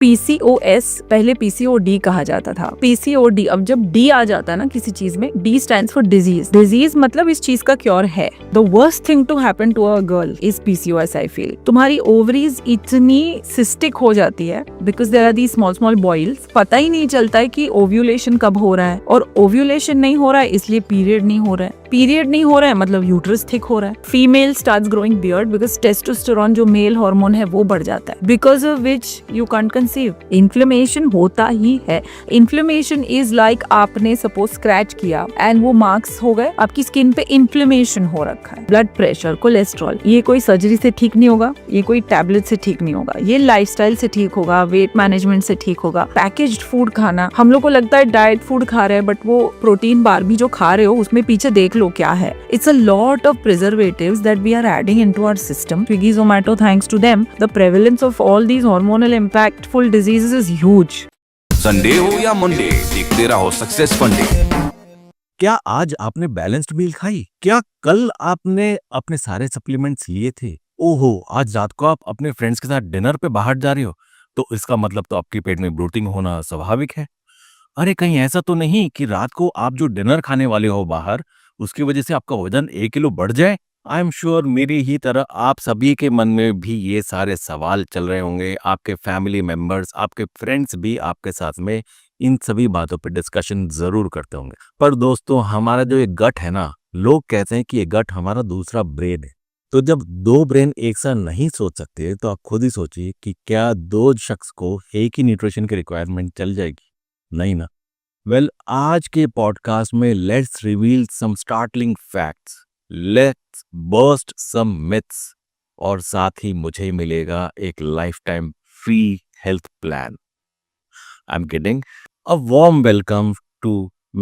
PCOS पहले PCOD कहा जाता था। PCOD, अब जब D आ जाता है ना किसी चीज में, D stands for disease. Disease मतलब इस चीज का क्योर है। The worst thing to happen to a girl is PCOS, I feel. तुम्हारी ओवरीज इतनी सिस्टिक हो जाती है because there are the small small boils. पता ही नहीं चलता है कि ओव्यूलेशन कब हो रहा है, और ओव्यूलेशन नहीं हो रहा है इसलिए पीरियड नहीं हो रहा है। पीरियड नहीं हो रहा है मतलब यूट्रस थिक हो रहा है। Female starts growing beard because testosterone जो मेल हार्मोन है वो बढ़ जाता है, because of which you can't conceive. Inflammation होता ही है। इन्फ्लेमेशन इज लाइक आपने सपोज स्क्रैच किया एंड वो मार्क्स हो गए, आपकी स्किन पे इन्फ्लेमेशन हो रखा है। ब्लड प्रेशर, कोलेस्ट्रॉल, ये कोई सर्जरी से ठीक नहीं होगा, ये कोई टैबलेट से ठीक नहीं होगा, ये लाइफस्टाइल से ठीक होगा, वेट मैनेजमेंट से ठीक होगा। पैकेज्ड फूड खाना, हम लोग को लगता है डाइट फूड खा रहे हैं, बट वो प्रोटीन बार भी जो खा रहे हो उसमें पीछे देख लो क्या है। It's a lot of preservatives that we are adding into our system. Swiggy, Zomato, thanks to them the prevalence of all these hormonal impactful diseases is huge. Sunday हो या मंडे, देखते रहो सक्सेस फंडे। क्या आज आपने बैलेंस्ड मील खाई? क्या कल आपने अपने सारे सप्लीमेंट्स लिए थे? ओहो, आज रात को आप अपने फ्रेंड्स के साथ डिनर पे बाहर जा रहे हो, तो इसका मतलब तो आपके पेट में ब्लोटिंग होना स्वाभाविक है। अरे कहीं ऐसा तो नहीं कि रात को आप जो डिनर खाने वाले हो बाहर, उसकी वजह से आपका वजन 1 किलो बढ़ जाए? आई एम श्योर मेरी ही तरह आप सभी के मन में भी ये सारे सवाल चल रहे होंगे। आपके फैमिली मेंबर्स, आपके फ्रेंड्स भी आपके साथ में इन सभी बातों पे डिस्कशन जरूर करते होंगे। पर दोस्तों, हमारा जो ये गट है ना, लोग कहते हैं कि ये गट हमारा दूसरा ब्रेन है। तो जब दो ब्रेन एक साथ नहीं सोच सकते, तो आप खुद ही सोचिए कि क्या दो शख्स को एक ही न्यूट्रिशन की रिक्वायरमेंट चल जाएगी? नहीं ना। वेल, आज के पॉडकास्ट में let's reveal some startling facts, let's burst some myths, और साथ ही मुझे मिलेगा एक life time free health plan. I am kidding. A warm welcome to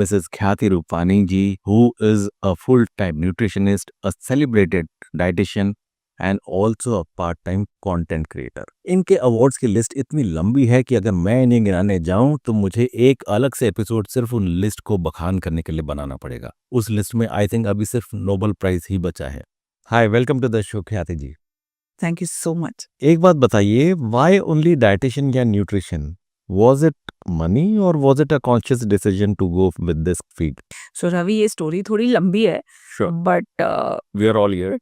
Mrs. Khyati Rupani ji, who is a full-time nutritionist, a celebrated dietitian, and also a part-time content creator. इनके awards की list इतनी लंबी है कि अगर मैं इन्हें गिनाने जाऊं तो मुझे एक अलग से एपिसोड सिर्फ उन लिस्ट को बखान करने के लिए बनाना पड़ेगा। उस लिस्ट में आई थिंक अभी सिर्फ नोबेल प्राइज ही बचा है। Hi, welcome to the show Khyati ji. Thank you so much. एक बात बताइए, व्हाई ओनली डाइटिशियन या nutrition? Was it money or was it a conscious decision to go with this field? So Ravi, ये स्टोरी थोड़ी लंबी है, Sure. But We are all here.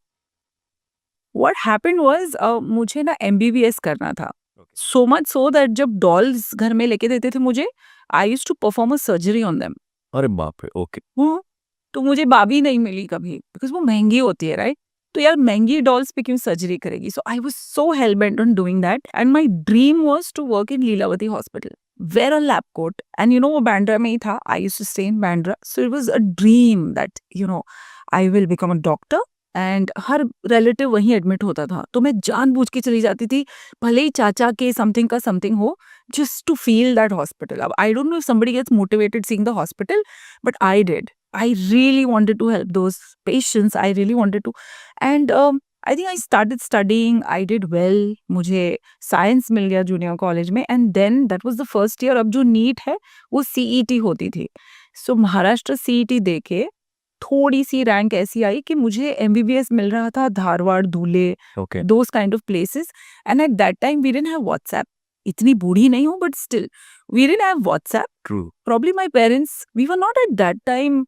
What happened was, मुझे ना MBBS करना था। सो मच सो दैट जब dolls घर में लेके देते थे मुझे, I used to perform a surgery on them. अरे बाप रे, ओके। तो मुझे भाभी नहीं मिली कभी, बिकॉज वो महंगी होती है, राइट? तो यार महंगी डॉल्स पे क्यों सर्जरी करेगी? So I was so hell bent on doing that, and my dream was to work in Lilavati hospital, where a lab coat, and you know वो बांद्रा में ही था। I used to stay in Bandra, so it was a dream that I will become a doctor. And हर relative वहीं admit होता था, तो मैं जानबूझ के चली जाती थी, भले ही चाचा के समथिंग का समथिंग हो, just to feel that hospital. I don't know if somebody gets motivated seeing the hospital, but I did. I really wanted to help those patients. I really wanted to. And I think I started studying. I did well. मुझे science मिल गया junior college में. And then that was the first year. अब जो NEET है, वो CET होती थी. So Maharashtra CET देके थोड़ी सी रैंक ऐसी आई कि मुझे MBBS मिल रहा था धारवाड़, धुले, Okay. those kind of places. And at that time, we didn't have WhatsApp. इतनी बूढ़ी नहीं हूँ, but still, we didn't have WhatsApp. True. Probably my parents, we were not at that time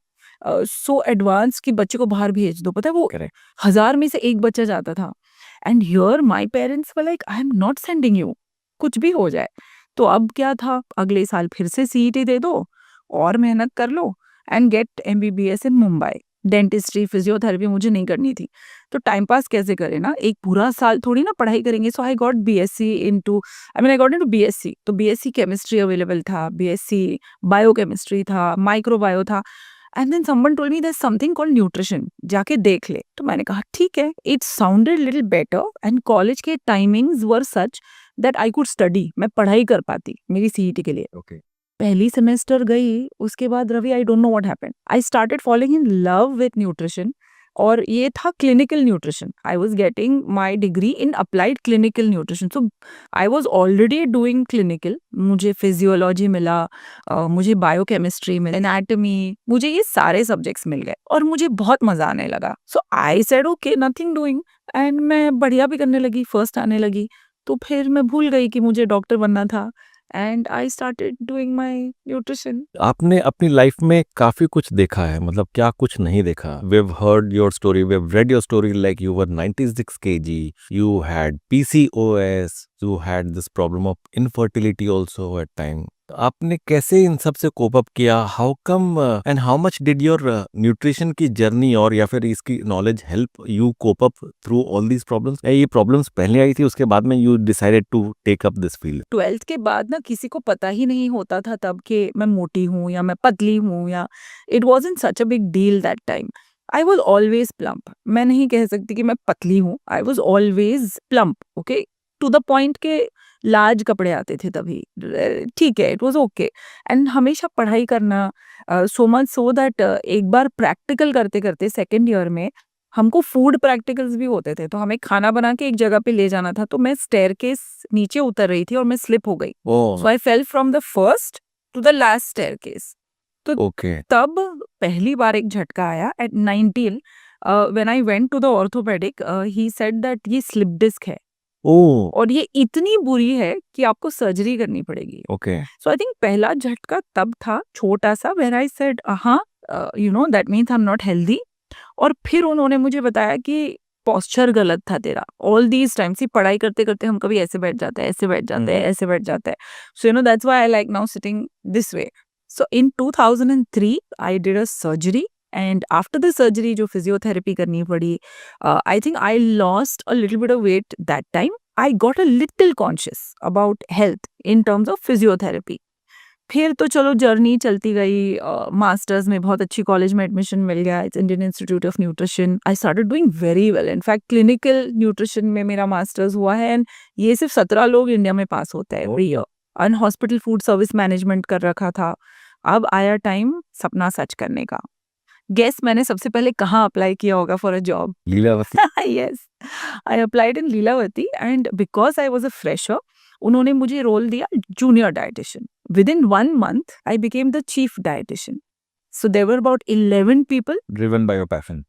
so advanced कि बच्चे को बाहर भेज दो। पता है वो Correct. 1000 में से एक बच्चा जाता था। And here my parents were like, I am not sending you. कुछ भी हो जाए। तो अब क्या था, अगले साल फिर से CET दे दो और मेहनत कर लो and get MBBS in Mumbai. Dentistry, physiotherapy मुझे नहीं करनी थी, तो टाइम पास कैसे करें ना, एक पूरा साल थोड़ी ना पढ़ाई करेंगे। So I got BSc into, I got into BSc। तो BSc केमिस्ट्री अवेलेबल था, BSc बायोकेमिस्ट्री था, माइक्रोबायो था, and then someone told me there is something called nutrition, जाके देख ले। तो मैंने कहा ठीक है, it sounded little better, and college के timings were such that I could study, मैं पढ़ाई कर पाती मेरी CET के लिए। Okay. पहली सेमेस्टर गई, उसके बाद Ravi, I don't know what happened, I started following in love with nutrition, और ये था clinical nutrition. I was getting my degree in applied clinical nutrition, so I was already doing clinical. मुझे physiology मिला, मुझे biochemistry मिला, anatomy, मुझे ये सारे सब्जेक्ट्स मिल गए और मुझे बहुत मजा आने लगा। So I said okay, nothing doing, and मैं बढ़िया भी करने लगी, फर्स्ट आने लगी। तो फिर मैं भूल गई कि मुझे डॉक्टर बनना था and I started doing my nutrition. आपने अपनी लाइफ में काफी कुछ देखा है, मतलब क्या कुछ नहीं देखा। We have heard your story, we have read your story, like you were 96 kg, you had PCOS, you had this problem of infertility also at time. तो आपने कैसे इन सब से कोप अप किया? How come and how much did your nutrition की journey और या फिर इसकी knowledge help you cope up through all these problems? या ये प्रॉब्लम्स पहले आई थी, उसके बाद में you decided to take up this field? 12th के बाद ना किसी को पता ही नहीं होता था तब कि मैं मोटी हूँ या मैं पतली हूँ, या it wasn't such a big deal that time. I was always plump. मैं नहीं कह सकती कि मैं पतली हूँ, I was always plump, okay, to the point के लार्ज कपड़े आते थे तभी, ठीक है, इट वॉज ओके। एंड हमेशा पढ़ाई करना, सो मच सो दैट एक बार प्रैक्टिकल करते करते सेकेंड ईयर में हमको फूड प्रैक्टिकल्स भी होते थे, तो हमें खाना बना के एक जगह पे ले जाना था। तो मैं स्टेयरकेस नीचे उतर रही थी और मैं स्लिप हो गई, so I fell from the first to the last staircase. तो ओके, तब पहली बार एक झटका आया at 19 when I went to the orthopaedic. He said that ये स्लिप डिस्क है ओह, और ये इतनी बुरी है कि आपको सर्जरी करनी पड़ेगी। ओके, सो आई थिंक पहला झटका तब था, छोटा सा, वेयर आई सेड हाँ, you know that means I am not healthy. और फिर उन्होंने मुझे बताया कि पोस्चर गलत था तेरा ऑल दीज टाइम्स। ही पढ़ाई करते करते हम कभी ऐसे बैठ जाते हैं, ऐसे बैठ जाते हैं, ऐसे बैठ जाते हैं। So you know that's why I like now sitting this way. So in 2003 I did a surgery and after the surgery जो फिजियोथेरेपी करनी पड़ी, I think I lost a little bit of weight that time. I got a little conscious about health in terms of physiotherapy. फिर तो चलो journey चलती गई, masters में बहुत अच्छी कॉलेज में एडमिशन मिल गया, it's Indian institute of nutrition. I started doing very well, in fact clinical nutrition में मेरा मास्टर्स हुआ है एंड ये सिर्फ 17 लोग इंडिया में पास होता है एवरी ईयर। अन हॉस्पिटल फूड सर्विस मैनेजमेंट कर रखा था। अब आया टाइम सपना सच करने का। गेस मैंने सबसे पहले कहाँ अप्लाई किया होगा for a job? Lilavati. Yes, I applied in Lilavati and because I was a fresher उन्होंने मुझे रोल दिया junior dietitian. Within 1 month, I became the chief dietitian. So there were about 11 people. Driven by your passion.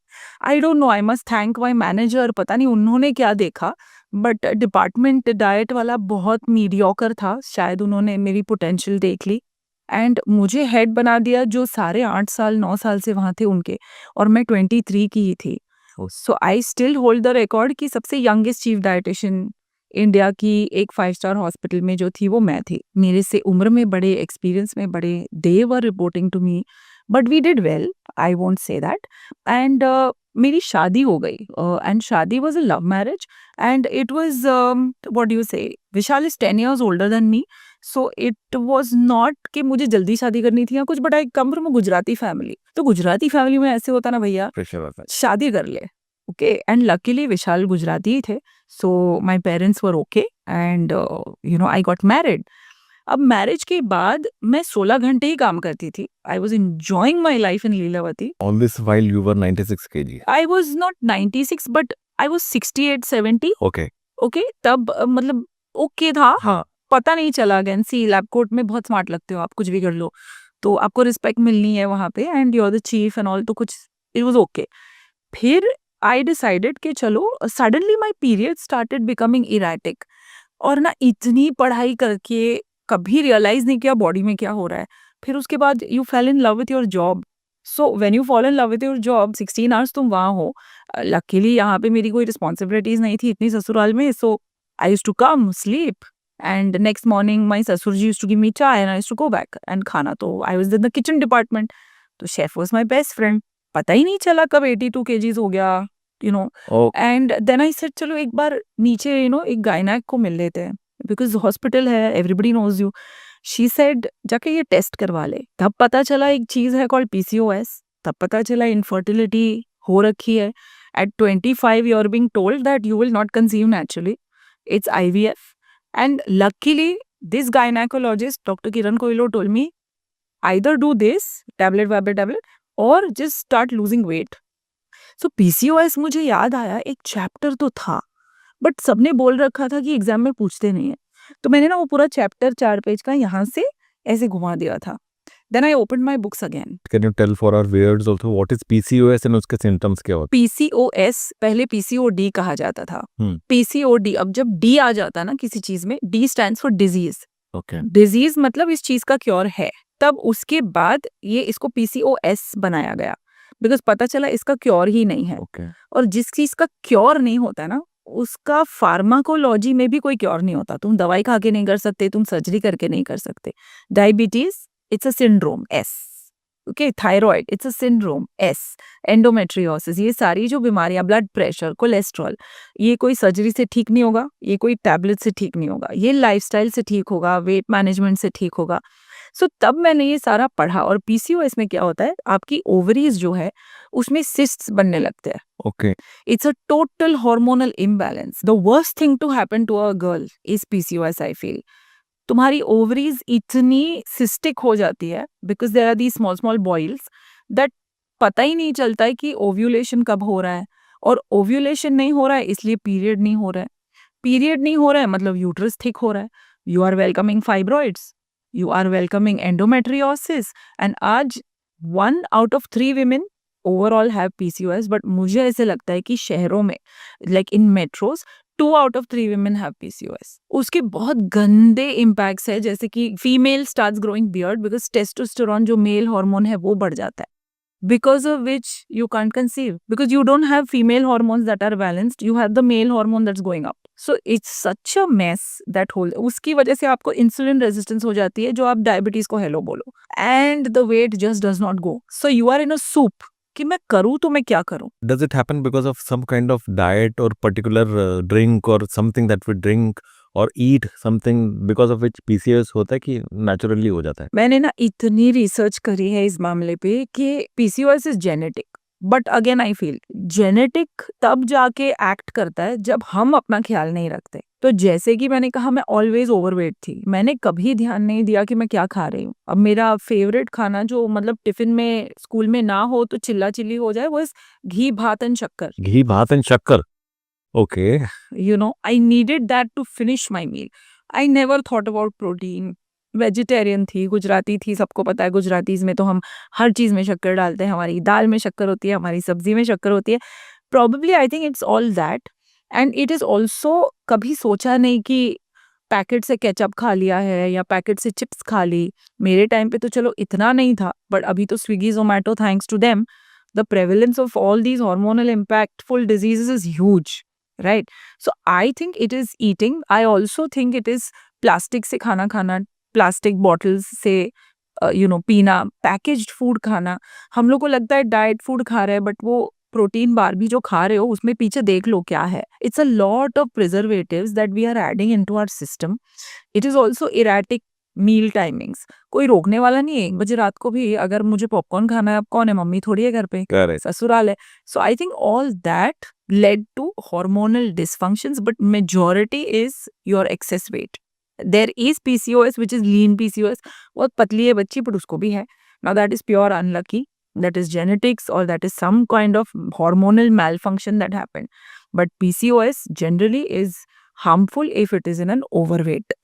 I don't know, I must thank my manager. पता नहीं उन्होंने क्या देखा, but department diet वाला बहुत मीडियोकर था। शायद उन्होंने मेरी पोटेंशियल देख ली एंड मुझे हेड बना दिया, जो सारे 8 साल 9 साल से वहाँ थे उनके, और मैं 23 की ही थी। So I still hold the record कि सबसे यंगेस्ट चीफ डाइटिशियन इंडिया की एक 5 स्टार हॉस्पिटल में जो थी वो मैं थी। मेरे से उम्र में बड़े, एक्सपीरियंस में बड़े, they were reporting to me, but we did well, I won't say that. And मेरी शादी हो गई एंड शादी was a love marriage and it was what do you say, Vishal is 10 years older than me, so it was not कि मुझे जल्दी शादी करनी थी या कुछ, but I come from a Gujarati family. तो गुजराती फैमिली में ऐसे होता ना भैया, शादी कर ले, okay. And luckily Vishal Gujarati ही थे, so my parents were okay and you know I got married. अब मैरिज के बाद मैं 16 घंटे ही काम करती थी। I was enjoying my life in Lilavati. All this while you were 96 kg। I was not 96 but I was 68-70, okay, okay. तब मतलब ओके था, हाँ, पता नहीं चला। अगेन सी लैब कोट में बहुत स्मार्ट लगते हो आप, कुछ भी कर लो तो आपको रिस्पेक्ट मिलनी है वहाँ पे and you are the chief and all, तो कुछ इट वॉज ओके। फिर आई डिसाइडेड कि चलो, suddenly my period started becoming erratic, और ना इतनी पढ़ाई करके कभी रियलाइज नहीं किया बॉडी में क्या हो रहा है। फिर उसके बाद you fail in love with your job. So when you fall in love with your job, 16 hours तुम वहाँ हो। लकीली यहाँ पे मेरी कोई रिस्पॉन्सिबिलिटीज नहीं थी इतनी ससुराल में, so I used to come sleep and next morning my ससुर जी used to give me chai and I used to go back and खाना। तो I was in the kitchen department, तो chef was my best friend. पता ही नहीं चला कब 82 kgs हो गया, you know. And then I said चलो एक बार नीचे, यू नो, एक गायनेक को मिल लेते हैं, बिकॉज हॉस्पिटल है, everybody knows you. She said जाके ये टेस्ट करवा ले। तब पता चला एक चीज है कॉल्ड PCOS। तब पता चला इनफर्टिलिटी हो रखी है। At 25 you are being told that you will not conceive naturally, it's IVF। And luckily this gynaecologist doctor Kiran Coelho told me either do this tablet or just start losing weight. So PCOS मुझे याद आया, एक chapter तो था but सबने बोल रखा था कि एग्जाम में पूछते नहीं है, तो मैंने ना वो पूरा चैप्टर 4 पेज का यहाँ से ऐसे घुमा दिया था। Then I opened my books again. Can you tell for our viewers also what is PCOS and उसके symptoms क्या होते PCOS पहले PCOD कहा जाता था. PCOD, अब जब D आ जाता है ना किसी चीज में, D stands for disease. हैं? Okay. डिजीज मतलब इस चीज का क्योर है. तब उसके बाद ये इसको PCOS बनाया गया, बिकॉज पता चला इसका क्योर ही नहीं है. Okay. और जिस चीज का क्योर नहीं होता है ना, उसका फार्माकोलॉजी में भी कोई क्योर नहीं होता. तुम दवाई खा के नहीं कर सकते, तुम सर्जरी करके नहीं कर सकते. Diabetes, it's a syndrome, S. Okay, thyroid, it's a syndrome, S. Endometriosis, ये सारी जो बीमारियां, ब्लड प्रेशर, कोलेस्ट्रॉल, ये कोई सर्जरी से ठीक नहीं होगा, ये कोई टैबलेट से ठीक नहीं होगा, ये लाइफस्टाइल से ठीक होगा, वेट मैनेजमेंट से ठीक होगा. सो तब मैंने ये सारा पढ़ा. और PCOS में क्या होता है, आपकी ओवरीज जो है उसमें सिस्ट्स बनने लगते हैं. Okay. It's a total hormonal imbalance. The worst thing to happen to a girl is PCOS, I feel. तुम्हारी ओवरीज इतनी सिस्टिक हो जाती है because there are the small small boils that पता ही नहीं चलता है कि ओव्यूलेशन कब हो रहा है. और ओव्यूलेशन नहीं हो रहा है इसलिए पीरियड नहीं हो रहा है. पीरियड नहीं हो रहा है मतलब यूट्रस थिक हो रहा है. You are welcoming fibroids, you are welcoming endometriosis. And आज 1 out of 3 women overall have PCOS. But मुझे ऐसे लगता है कि शहरों में, like in metros, 2 out of 3 women have PCOS. उसके बहुत गंदे इम्पैक्ट्स है, जैसे कि female starts growing beard because testosterone जो मेल हार्मोन है वो बढ़ जाता है, because of which you can't conceive, because you don't have female hormones that are balanced, you have the male hormone that's going up. So it's such a mess that whole. उसकी वजह से आपको insulin resistance हो जाती है, जो आप diabetes को हेलो बोलो, and the weight just does not go. So you are in a soup कि मैं करूँ तो मैं क्या करूँ. Does it happen because of some kind of diet or particular drink or something that we drink or eat something because of which PCOS होता है कि naturally हो जाता है? मैंने ना इतनी रिसर्च करी है इस मामले पे कि PCOS is genetic. But again I feel genetic तब जाके एक्ट करता है जब हम अपना ख्याल नहीं रखते. तो जैसे कि मैंने कहा, मैं ऑलवेज ओवरवेट थी. मैंने कभी ध्यान नहीं दिया कि मैं क्या खा रही हूँ. अब मेरा फेवरेट खाना जो मतलब टिफिन में स्कूल में ना हो तो चिल्ला चिल्ली हो जाए, वो घी भात एंड शक्कर. घी भात एंड शक्कर. Okay. You know, I needed that to finish my meal. I never thought about protein. Vegetarian थी, गुजराती थी, सबको पता है गुजरातीज में तो हम हर चीज़ में शक्कर डालते हैं. हमारी दाल में शक्कर होती है, हमारी सब्जी में शक्कर होती है. Probably I think it's all that. And it is also, कभी सोचा नहीं कि पैकेट से केचप खा लिया है या पैकेट से चिप्स खा ली. मेरे टाइम पे तो चलो इतना नहीं था, बट अभी तो Swiggy Zomato, thanks to them, the prevalence of all these hormonal impactful diseases is huge. Right. So I think it is eating. I also think it is plastic से खाना खाना, प्लास्टिक बॉटल्स से पीना, पैकेज्ड फूड खाना. हम लोग को लगता है डाइट फूड खा रहे हैं, बट वो प्रोटीन बार भी जो खा रहे हो उसमें पीछे देख लो क्या है. It's a lot of preservatives that we are adding into our system. It is also erratic meal timings. कोई रोकने वाला नहीं है 1 बजे रात को भी अगर मुझे पॉपकॉर्न खाना है. अब कौन है, मम्मी थोड़ी है घर पे, Correct. ससुराल है. So I think all that led to hormonal dysfunctions, but majority is your excess weight. There is PCOS which is lean PCOS. बहुत पतली है बच्ची but उसको भी है. Now that is pure unlucky. That is genetics or that is some kind of hormonal malfunction that happened. But PCOS generally is harmful if it is in an overweight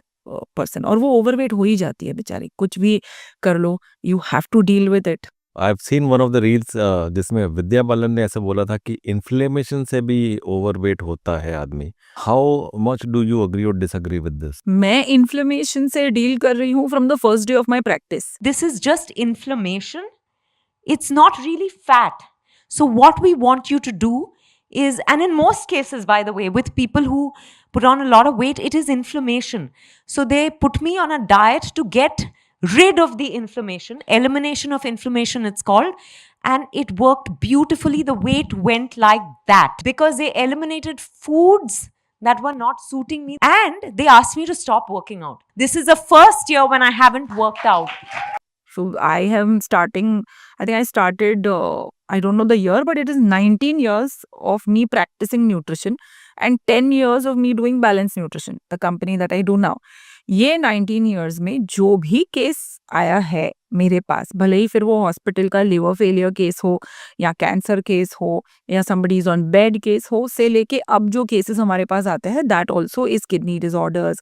person. और वो overweight हो ही जाती है बेचारी, कुछ भी कर लो, you have to deal with it. I've seen one of the reels जिसमें विद्या बालन ने ऐसे बोला था कि इन्फ्लेमेशन से भी ओवरवेट होता है आदमी. How much do you agree और डिसएग्री विद दिस? मैं इन्फ्लेमेशन से डील कर रही हूँ from the first day of my practice. This is just inflammation. It's not really fat. So what we want you to do is, and in most cases, by the way, with people who put on a lot of weight, it is inflammation. So they put me on a diet to get rid of the inflammation, elimination of inflammation it's called, and it worked beautifully. The weight went like that because they eliminated foods that were not suiting me, and they asked me to stop working out. This is the first year when I haven't worked out. So I am starting, I think I started, I don't know the year, but it is 19 years of me practicing nutrition and 10 years of me doing balanced nutrition, the company that I do now. ये 19 years में जो भी case आया है मेरे पास, भले ही फिर वो हॉस्पिटल का लिवर फेलियर केस हो या कैंसर केस हो या somebody is on bed case हो, से लेके अब जो केसेस हमारे पास आते हैं, that also is kidney disorders,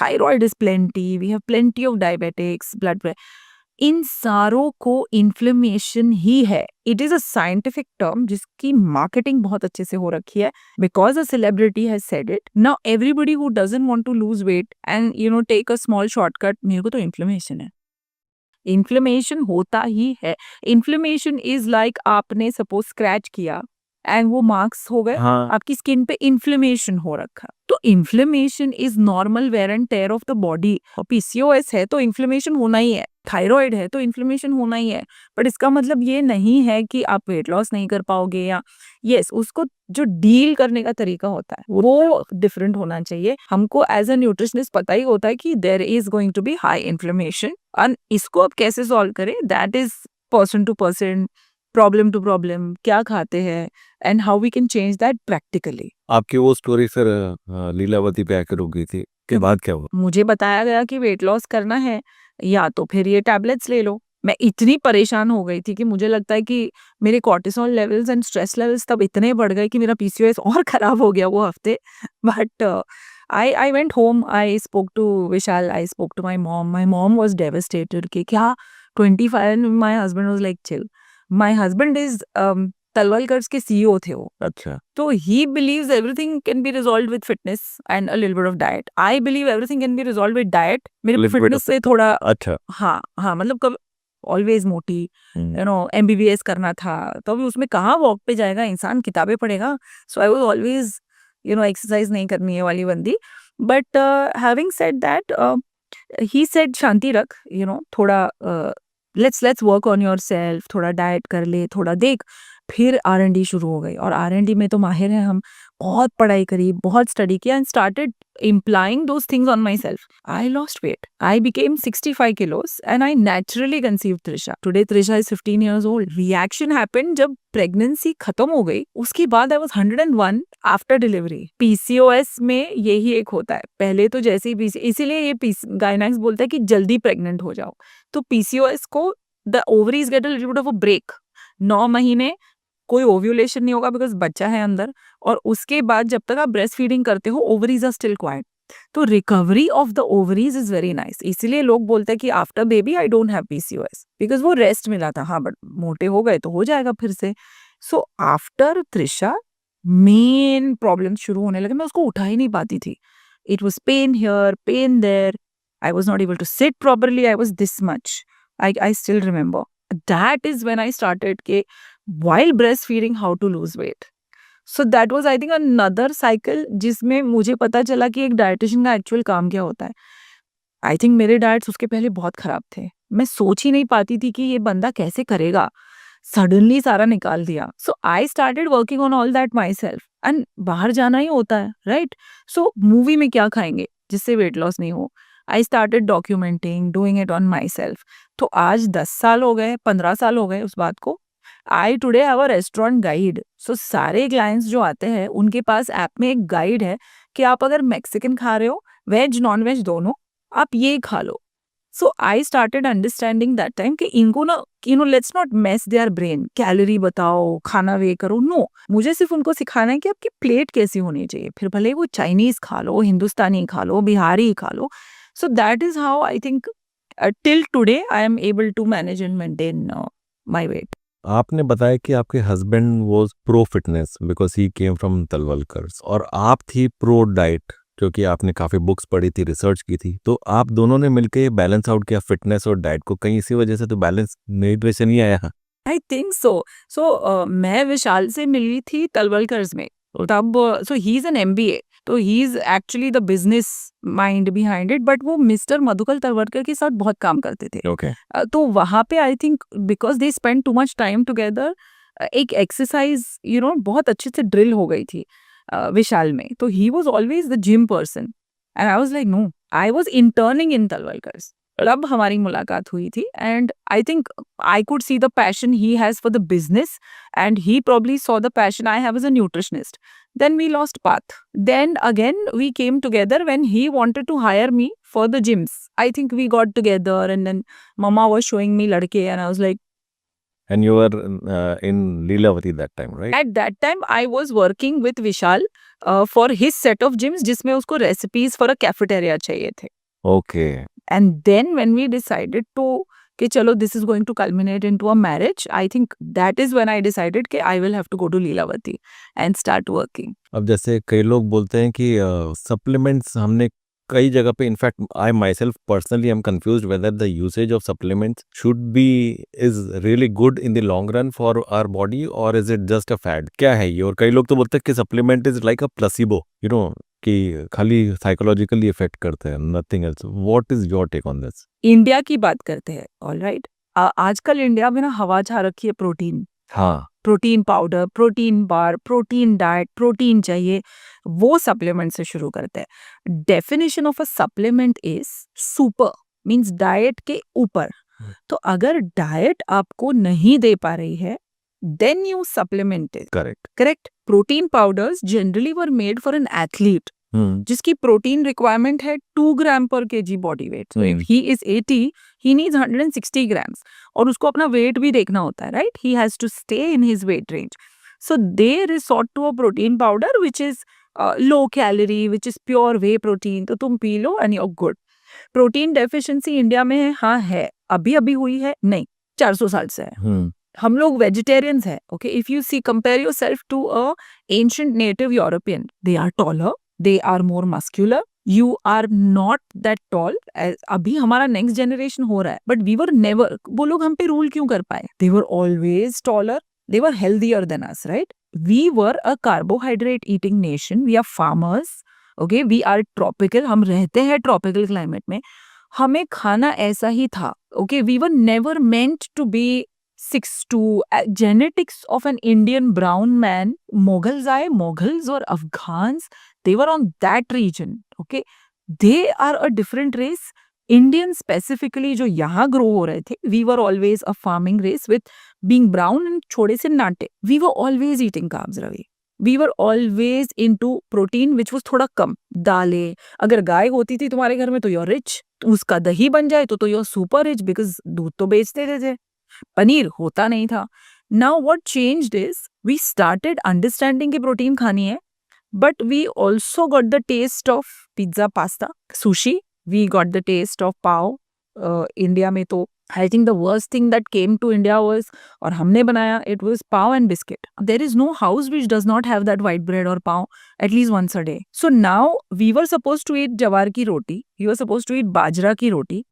thyroid is plenty, we have plenty of diabetics, blood pressure. इन सारों को इन्फ्लेमेशन ही है. It is a scientific term जिसकी मार्केटिंग बहुत अच्छे से हो रखी है because a celebrity has said it. Now everybody who doesn't want to lose weight and take a small shortcut, मेरे को तो इन्फ्लेमेशन है. इन्फ्लेमेशन होता ही है. इन्फ्लेमेशन इज लाइक आपने सपोज स्क्रैच किया एंड वो मार्क्स हो गए, हाँ. आपकी स्किन पे इन्फ्लेमेशन हो रखा. तो inflammation is normal wear and tear of the body. और पीसीओएस है तो इन्फ्लेमेशन होना ही है, थायराइड है तो इन्फ्लेमेशन होना ही है. बट इसका मतलब ये नहीं है कि आप वेट लॉस नहीं कर पाओगे या उसको जो डील करने का तरीका होता है वो डिफरेंट होना चाहिए. हमको एज अ न्यूट्रिशनिस्ट पता ही होता है कि there is going to be high inflammation and इसको अब कैसे सॉल्व करें, that is person to person, problem to problem, क्या खाते हैं and how we can change that practically. आपकी वो स्टोरी फिर लीलावती पे आकर रुक गई थी, के बाद क्या हुआ? मुझे बताया गया कि वेट लॉस करना है या तो फिर ये टैबलेट्स ले लो. मैं इतनी परेशान हो गई थी कि मुझे लगता है कि मेरे cortisol levels and stress levels तब इतने बढ़ गए कि मेरा पीसीओएस और खराब हो गया वो हफ्ते. But I went home, I spoke to Vishal, I spoke to my mom. My mom was devastated कि क्या 25. and my husband was like chill. My husband is तलवालकर्स के सीईओ थे वो. अच्छा. So he believes everything can be resolved with fitness and a little bit of diet. I believe everything can be resolved with diet. मेरे Little bit fitness of- से थोड़ा अच्छा. हाँ मतलब कब ऑलवेज मोटी हम्म. एमबीबीएस करना था तो अभी उसमें कहाँ वॉक पे जाएगा इंसान, किताबें पढ़ेगा. So I was always exercise नहीं करनी है वाली बंदी. But having said that he said शांति रख, थोड़ा let's work on yourself, थोड़ा डाइट कर ले, थोड़ा देख. फिर R&D शुरू हो गई और R&D में तो माहिर हैं हम. बहुत पढ़ाई करी, बहुत स्टडी किया and started implying those things on myself. I lost weight. I became 65 kilos and I naturally conceived Trisha. Today Trisha is 15 years old. Reaction happened जब pregnancy खत्म हो गई. उसके बाद I was 101 after delivery. PCOS में यही एक होता है. पहले तो जैसे ही इसीलिए ये गायनेक्स बोलता है कि जल्दी प्रेग्नेंट हो जाओ. तो PCOS को the ovaries get a little bit of a break. 9 महीने कोई ओव्यूलेशन नहीं होगा बिकॉज बच्चा है अंदर. और उसके बाद जब तक आप ब्रेस्ट फीडिंग करते हो ओवरीज आर स्टिल क्वाइट. तो recovery of the ovaries is very nice. इसीलिए लोग बोलते हैं कि after baby I don't have PCOS because वो रेस्ट मिला था. हाँ बट मोटे हो गए तो हो जाएगा फिर से. So after Trisha main problem शुरू होने लगे. मैं उसको उठा ही नहीं पाती थी. It was pain here, pain there. I was not able to sit properly. I was this much. I still remember. That is when I started के while breastfeeding how to lose weight. So that was I think another cycle जिसमें मुझे पता चला कि एक dietitian का actual काम क्या होता है. आई थिंक मेरे डाइट्स उसके पहले बहुत खराब थे. मैं सोच ही नहीं पाती थी कि ये बंदा कैसे करेगा. सडनली सारा निकाल दिया. So I started working on all that myself. And बाहर जाना ही होता है राइट. सो मूवी में क्या खाएंगे जिससे वेट लॉस नहीं हो. I started documenting, doing it on my self. तो आज 10 साल हो गए, 15 साल हो गए उस बात को. I today have a restaurant guide. So सारे क्लाइंट्स जो आते हैं उनके पास ऐप में एक गाइड है कि आप अगर मैक्सिकन खा रहे हो, वेज नॉन वेज दोनों, आप ये खा लो. So I started understanding that time कि इनको ना let's not mess their brain. Calorie बताओ, खाना वे करो, नो. मुझे सिर्फ उनको सिखाना है कि आपकी प्लेट कैसी होनी चाहिए. फिर भले वो चाइनीज खा लो, हिंदुस्तानी खा लो, बिहारी खा लो. So that is how I think till today I am able to manage and maintain my weight. आपने बताया कि आपके husband was pro fitness because he came from Talwalkars और आप थी प्रो डाइट क्योंकि आपने काफी बुक्स पढ़ी थी, रिसर्च की थी. तो आप दोनों ने मिलकर बैलेंस आउट किया फिटनेस और डाइट को. कहीं इसी वजह से तो बैलेंस न्यूट्रिशन ही आया. I think so. So मैं विशाल से मिली थी तलवलकर्स में. तब so he is an MBA. तो he is actually the business mind behind it. But वो मिस्टर मधुकर तलवलकर के साथ बहुत काम करते थे. ओके. तो वहाँ पे I think because they spend too much time together, एक एक्सरसाइज बहुत अच्छे से ड्रिल हो गई थी विशाल में. तो he was always the gym person and I was like no. I was interning in Talwalkars. तब हमारी मुलाकात हुई थी and I think I could see the passion he has for the business and he probably saw the passion I have as a nutritionist. Then we lost path. Then again we came together when he wanted to hire me for the gyms. I think we got together and then mama was showing me ladke and I was like. And you were in Leelavati that time, right? At that time I was working with Vishal for his set of gyms जिसमें उसको recipes for a cafeteria चाहिए थे. Okay. And then when we decided to कि चलो this is going to culminate into a marriage, I think that is when I decided कि I will have to go to Lilavati and start working. अब जैसे कई लोग बोलते हैं कि सप्लीमेंट्स हमने कई जगह पे, in fact I myself personally I am confuse whether the usage of supplements should be is really good in the long run for our body और is it just a fad. क्या है ये? और कई लोग तो बोलते हैं कि supplement is like a placebo, you know, कि खाली साइकोलॉजिकली इफेक्ट करते हैं, nothing else. What is your take on this? India की बात करते हैं. ऑलराइट, आजकल इंडिया में ना हवा छा रखी है प्रोटीन, हाँ. Protein powder, protein bar, protein diet, protein चाहिए, वो सप्लीमेंट से शुरू करते हैं. Definition of a supplement is super, means diet के ऊपर. तो अगर डाइट आपको नहीं दे पा रही है, then you supplement it. Correct. Correct. Protein powders generally were made for an athlete जिसकी प्रोटीन रिक्वायरमेंट है 2 gram per kg body weight. So if he is 80, he needs 160 grams. और उसको अपना वेट भी देखना होता है, right? He has to stay in his weight range. So they resort to a protein powder which is low calorie, which is pure whey protein. तो तुम पी लो and you are good. Protein deficiency India में है, हाँ है. अभी अभी हुई है? नहीं, 400 साल से है. हम लोग वेजिटेरियंस है. Okay, if you see compare yourself to a ancient native European, they are taller, they are more muscular, you are not that tall. अभी हमारा नेक्स्ट जनरेशन हो रहा है, बट we were never, वो लोग हम पे रूल क्यों कर पाए? They were always taller, they were healthier than us, right? We were a carbohydrate eating nation, we are farmers, okay, we are tropical, हम रहते हैं tropical climate में, हमें खाना ऐसा ही था. Okay, we were never meant to be 6'2". Genetics of an Indian brown man, Mughals आए, Mughals और Afghans, they were on that region. Okay, they are a different race. Indian specifically जो यहाँ grow हो रहे थे, we were always a farming race with being brown and छोड़े से नाटे. We were always eating carbs, Ravi. We were always into protein which was थोड़ा कम. दालें, अगर गाय होती थी तुम्हारे घर में तो you're rich. उसका दही बन जाए तो you're super rich because दूध तो बेचते थे. पनीर होता नहीं था. Now what changed is we started understanding कि प्रोटीन खानी है, but we also got the taste of pizza, pasta, sushi. We got the taste of pav. India में तो I think the worst thing that came to India was, और हमने बनाया, it was pav and biscuit. There is no house which does not have that white bread और pav at least once a day. So now we were suppose to eat jowar की रोटी, you are suppose to eat bajra की रोटी.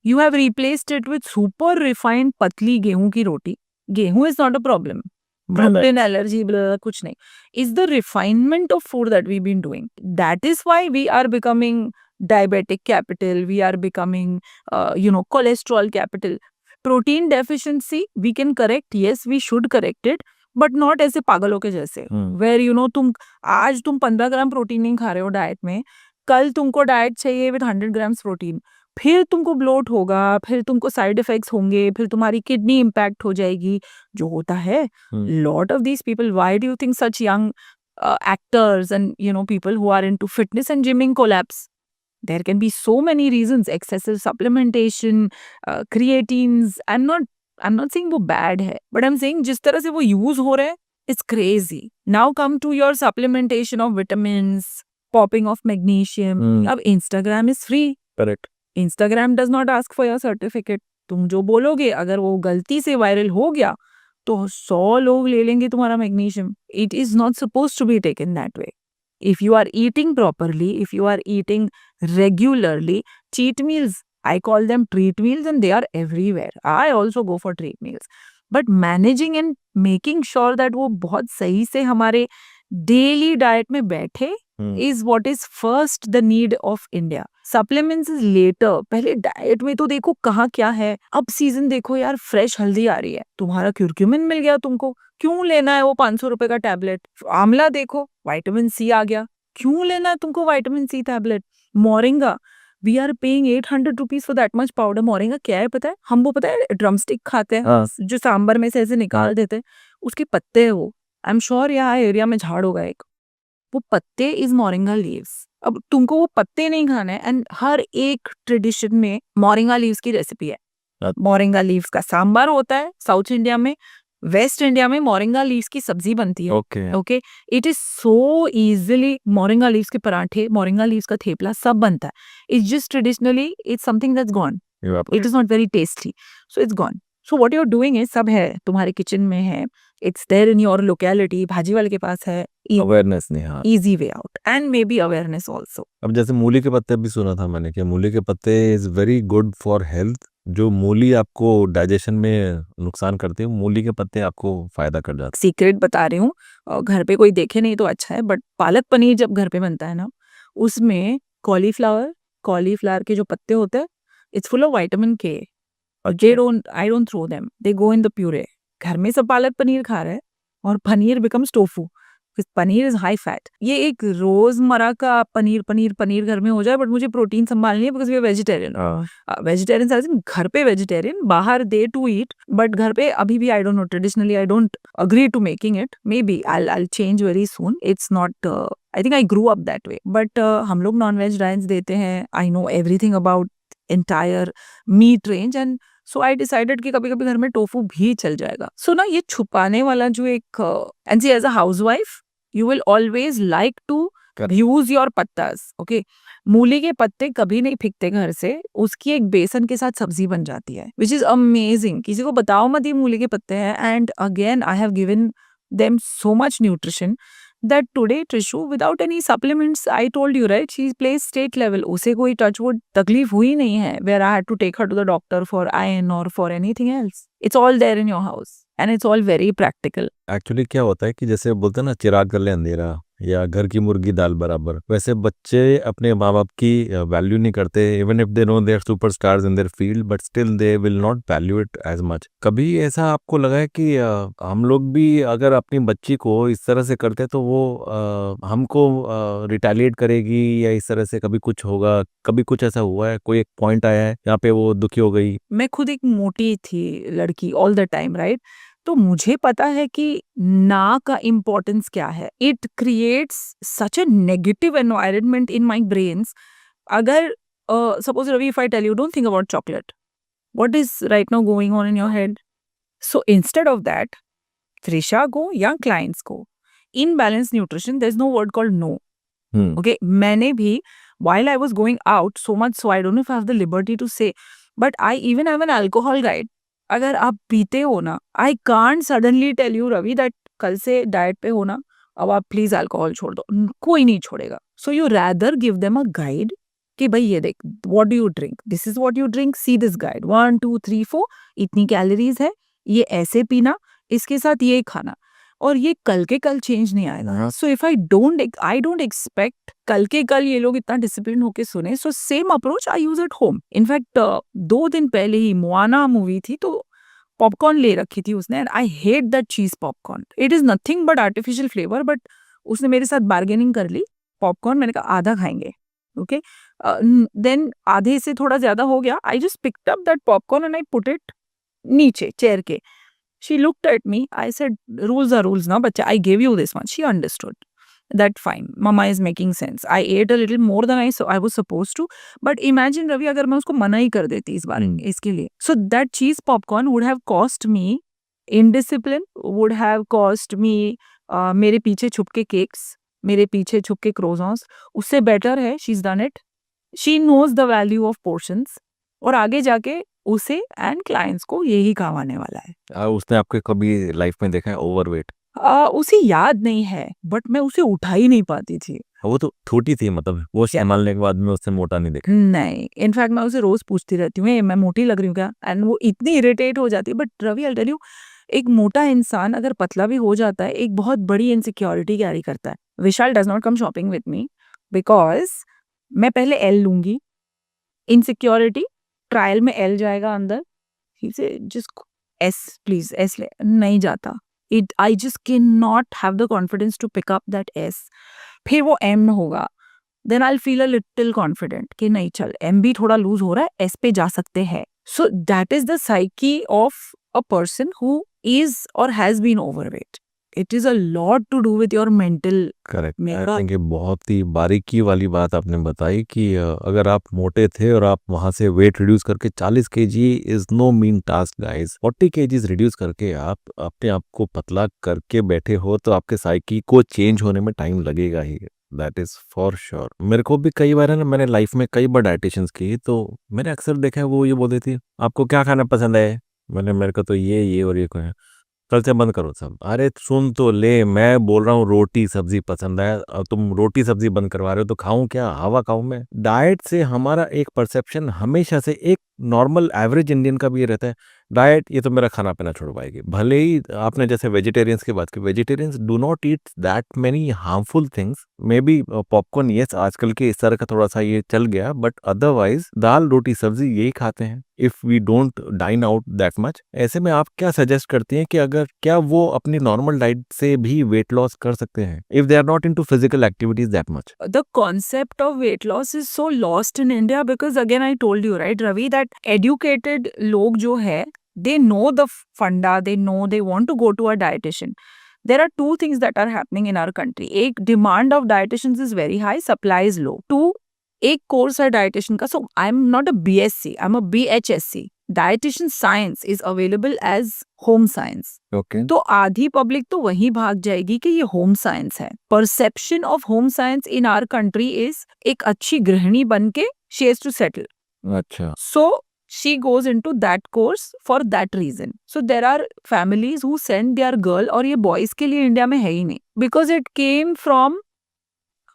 You have replaced it with super refined पतली गेहूं की रोटी. गेहूं is not a problem. Gluten allergy, कुछ नहीं. It's the refinement of food that we've been doing. That is why we are becoming diabetic capital. We are becoming, cholesterol capital. Protein deficiency, we can correct. Yes, we should correct it. But not ऐसे पागलों के जैसे. Where तुम आज 15 gram protein नहीं खा रहे हो डाइट में, कल तुमको डाइट चाहिए विद 100 ग्राम्स प्रोटीन. फिर तुमको ब्लोट होगा, फिर तुमको साइड इफेक्ट्स होंगे, फिर तुम्हारी किडनी इम्पैक्ट हो जाएगी, जो होता है. Lot of these people, why do you think such young actors and people who are into fitness and gymming collapse? There can be so many reasons. Excessive supplementation, creatines. I'm not saying वो bad है, but I'm saying जिस तरह से वो use हो रहे हैं, it's crazy. Now come to your supplementation of vitamins, popping of magnesium. अब Instagram is free. Correct. Instagram does not ask for your certificate. तुम जो बोलोगे, अगर वो गलती से वायरल हो गया तो 100 लोग ले लेंगे तुम्हारा magnesium. It is not supposed to be taken that way. If you are eating properly, if you are eating regularly, cheat meals, I call them treat meals and they are everywhere. I also go for treat meals. But managing and making sure that वो बहुत सही से हमारे daily diet में बैठे is what is first the need of India. Supplements is later. पहले diet में तो देखो कहाँ क्या है. अब सीजन देखो यार, फ्रेश हल्दी आ रही है, तुम्हारा क्यूरक्यूमिन मिल गया तुमको, क्यों लेना है वो 500 रुपए का टैबलेट. आंवला देखो, विटामिन सी आ गया, क्यों लेना है तुमको vitamin C tablet. Moringa, we are paying 800 rupees for that much powder. Moringa क्या है पता है? हम वो पता है ड्रमस्टिक खाते हैं, जो सांबर में से ऐसे निकाल देते हैं, उसके पत्ते है वो. आई एम श्योर यहाँ एरिया में झाड़ होगा एक, वो पत्ते इज मोरिंगा लीव्स. अब तुमको वो पत्ते नहीं खाने, एंड हर एक ट्रेडिशन में मोरिंगा लीव्स की रेसिपी है. मोरिंगा लीव्स का सांबर होता है साउथ इंडिया में. वेस्ट इंडिया में मोरिंगा लीव्स की सब्जी बनती है. Okay, it is so easily. Moringa leaves के पराठे, मोरिंगा लीव्स का थेपला सब बनता है. It's just traditionally it's something that's gone. It is not very tasty, so it's gone. So what you are doing is, सब है तुम्हारे किचन में है, it's there in your locality, भाजी वाले के पास है, अवेयरनेस नहीं, हाँ. easy way out and maybe awareness also. अब जैसे मूली के पत्ते भी सुना था मैंने कि मूली के पत्ते is very good for health. जो मूली आपको डाइजेशन में नुकसान करते हैं, मूली के पत्ते आपको फायदा कर जाते सीक्रेट बता रही हूँ, घर पे कोई देखे नहीं तो अच्छा है, बट पालक पनीर जब घर पे बनता है ना, उसमें कॉलीफ्लावर के जो पत्ते होते हैं, it's full of vitamin K. और I don't throw them, they go in the puree. घर में सब पालक पनीर खा रहे हैं और paneer becomes tofu. Paneer is high fat. ये एक रोजमर्रा का पनीर घर में हो जाए, बट मुझे प्रोटीन संभालनी है because we are vegetarian. Vegetarian घर पे वेजिटेरियन, बाहर दे टू ईट, बट घर पे अभी भी I don't know, traditionally I don't agree to making it. Maybe I change very soon. It's not, I think I grew up that way. But हम लोग non veg diets देते हैं. I know everything about entire meat range, and so I decided कि कभी कभी घर में tofu भी चल जाएगा. सो ना ये छुपाने वाला जो एक, and see as a housewife you will always like to use your पत्तास. ओके, मूली के पत्ते कभी नहीं फेंकते घर से, उसकी एक बेसन के साथ सब्जी बन जाती है, विच इज अमेजिंग. किसी को बताओ मत ये मूली के पत्ते हैं. And again I have given them so much nutrition that today Trishu without any supplements, I told you right, she plays state level, उसे कोई टच वुड तकलीफ हुई नहीं है where I had to take her to the doctor for iron or for anything else. It's all there in your house and it's all very practical. Actually क्या होता है कि जैसे बोलते हैं ना, चिराग कर ले अंधेरा, या घर की मुर्गी दाल बराबर, वैसे बच्चे अपने माँ बाप की वैल्यू नहीं करते. Even if they know they are superstars in their field, but still they will not value it as much. कभी ऐसा आपको लगा है कि हम लोग भी अगर अपनी बच्ची को इस तरह से करते तो वो हमको रिटेलिएट करेगी, या इस तरह से कभी कुछ होगा? कभी कुछ ऐसा हुआ है, कोई एक पॉइंट आया है यहाँ पे वो दुखी हो गई? मैं खुद एक मोटी थी लड़की ऑल द टाइम, राइट? तो मुझे पता है कि ना का इम्पोर्टेंस क्या है. It creates such a negative environment in my brains. अगर suppose Ravi, if I tell you don't think about chocolate, what is right now going on in your head? So instead of that, Trisha को या clients को in Balance Nutrition, there is no word called no. Okay, मैंने भी while I was going out so much, so I don't know if I have the liberty to say, but I even have an alcohol guide. अगर आप पीते हो ना, I can't suddenly tell you Ravi that कल से diet पे हो ना, अब आप प्लीज अल्कोहल छोड़ दो. कोई नहीं छोड़ेगा. So you rather give them a guide कि भाई ये देख, what do you drink? This is what you drink. See this guide. 1, 2, 3, 4. इतनी कैलोरीज है, ये ऐसे पीना, इसके साथ ये खाना, और ये कल के कल चेंज नहीं आएगा. So if I don't expect कल के कल ये लोग इतना डिसिप्लिन होके सुने. So same approach I use at home. In fact 2 दिन पहले ही मोआना मूवी थी, तो पॉपकॉर्न ले रखी थी उसने, एंड आई हेट दैट चीज popcorn. It is nothing but artificial flavour, but उसने मेरे साथ बार्गेनिंग कर ली. पॉपकॉर्न मैंने कहा आधा खाएंगे. ओके, देन आधे से थोड़ा ज्यादा हो गया. I just picked up that popcorn and I put it नीचे चेयर के. She looked at me. I said, rules are rules now, but I gave you this one. She understood. That fine. Mama is making sense. I ate a little more than I was supposed to. But imagine, Ravi, अगर मैं उसको मना ही कर देती इस बार इसके लिए. So that cheese popcorn would have cost me indiscipline, would have cost me मेरे पीछे छुप के cakes, मेरे पीछे छुप के croissants. उससे better है, she's done it. She knows the value of portions. और आगे जाके उसे एंड क्लाइंट्स को यही काम आने वाला है. उसने आपके कभी लाइफ में देखा है ओवरवेट? उसे याद नहीं है, बट मैं उसे उठा ही नहीं पाती थी. वो तो छोटी थी, मतलब वो संभालने के बाद में उससे मोटा नहीं देखा. नहीं, इनफैक्ट मैं उसे रोज पूछती रहती हूँ मैं मोटी लग रही हूँ क्या, एंड वो इतनी इरिटेट हो जाती है. But Ravi, I tell you, एक मोटा इंसान अगर पतला भी हो जाता है, एक बहुत बड़ी इनसिक्योरिटी कैरी करता है. Vishal does not come shopping with me because मैं पहले एल लूंगी. इनसिक्योरिटी, ट्रायल में एल जाएगा अंदर, जिसको एस प्लीज एस ले, नहीं जाता. It I just can not have the confidence to pick up that S. फिर वो एम होगा, then I feel a little confident कि नहीं चल, एम भी थोड़ा लूज हो रहा है, एस पे जा सकते हैं. So that is the psyche of a person who is और has been overweight. It is a lot to do with your mental. Correct. I think ये बहुत ही बारीकी वाली बात आपने बताई कि अगर आप मोटे थे और आप वहां से वेट रिड्यूस करके 40 kg is no mean task guys. 40 kgs reduce करके आप अपने आप को पतला करके बैठे हो, तो आपके साइकी को चेंज होने में टाइम लगेगा ही. That is for sure. मेरे को भी कई बार है ना, मैंने लाइफ में कई बार डाइटिशियंस की, तो मैंने अक्सर देखा है वो ये बोल देती है आपको क्या खाना पसंद है, मैंने मेरे को तो ये और ये है, कल से बंद करो सब। अरे सुन तो ले, मैं बोल रहा हूँ रोटी सब्जी पसंद है और तुम रोटी सब्जी बंद करवा रहे हो, तो खाऊं क्या, हवा खाऊं मैं। डाइट से हमारा एक परसेप्शन हमेशा से, एक नॉर्मल एवरेज इंडियन का भी ये रहता है, डाइट ये तो मेरा खाना पीना छुड़वाएगी। भले ही आपने जैसे वेजिटेरियंस की बात की, vegetarians do not eat that many harmful things, may be popcorn yes आजकल के इस तरह का थोड़ा सा ये चल गया, बट अदरवाइज दाल रोटी सब्जी यही खाते हैं if we don't dine out that much. ऐसे में आप क्या सजेस्ट करती हैं कि अगर क्या वो अपनी नॉर्मल डाइट से भी वेट लॉस कर सकते हैं if they are not into physical activities that much? The concept of weight loss is so lost in India because again I told you right Ravi that educated लोग जो है they know the funda, they know they want to go to a dietitian. There are two things that are happening in our country. एक, demand of dietitians is very high, supply is low. Two, एक course है dietitian का, so I'm not a BSc, I'm a BHSC. Dietitian science is available as home science. Okay, तो आधी public तो वहीं भाग जाएगी कि ये होम साइंस है। Perception of home science in our country is एक अच्छी गृहिणी बन के शी हैज टू सेटल, अच्छा, सो she goes into that course for that reason. So there are families who send their girl, और ये boys के लिए इंडिया में है ही नहीं, because it came from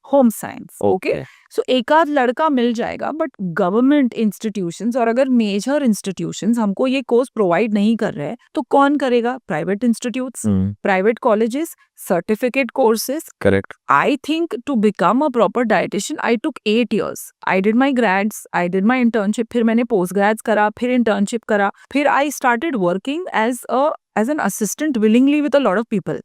home science. Okay, so एक आध लड़का मिल जाएगा, बट गवर्नमेंट इंस्टीट्यूशंस और अगर मेजर इंस्टीट्यूशंस हमको ये कोर्स प्रोवाइड नहीं कर रहे हैं तो कौन करेगा? Private institutes, private colleges, certificate courses. Correct. I think to become a proper dietitian, I took 8 years. I did my grads, I did my internship, फिर मैंने post grads करा, फिर internship करा, फिर I started working as an assistant willingly with a lot of people.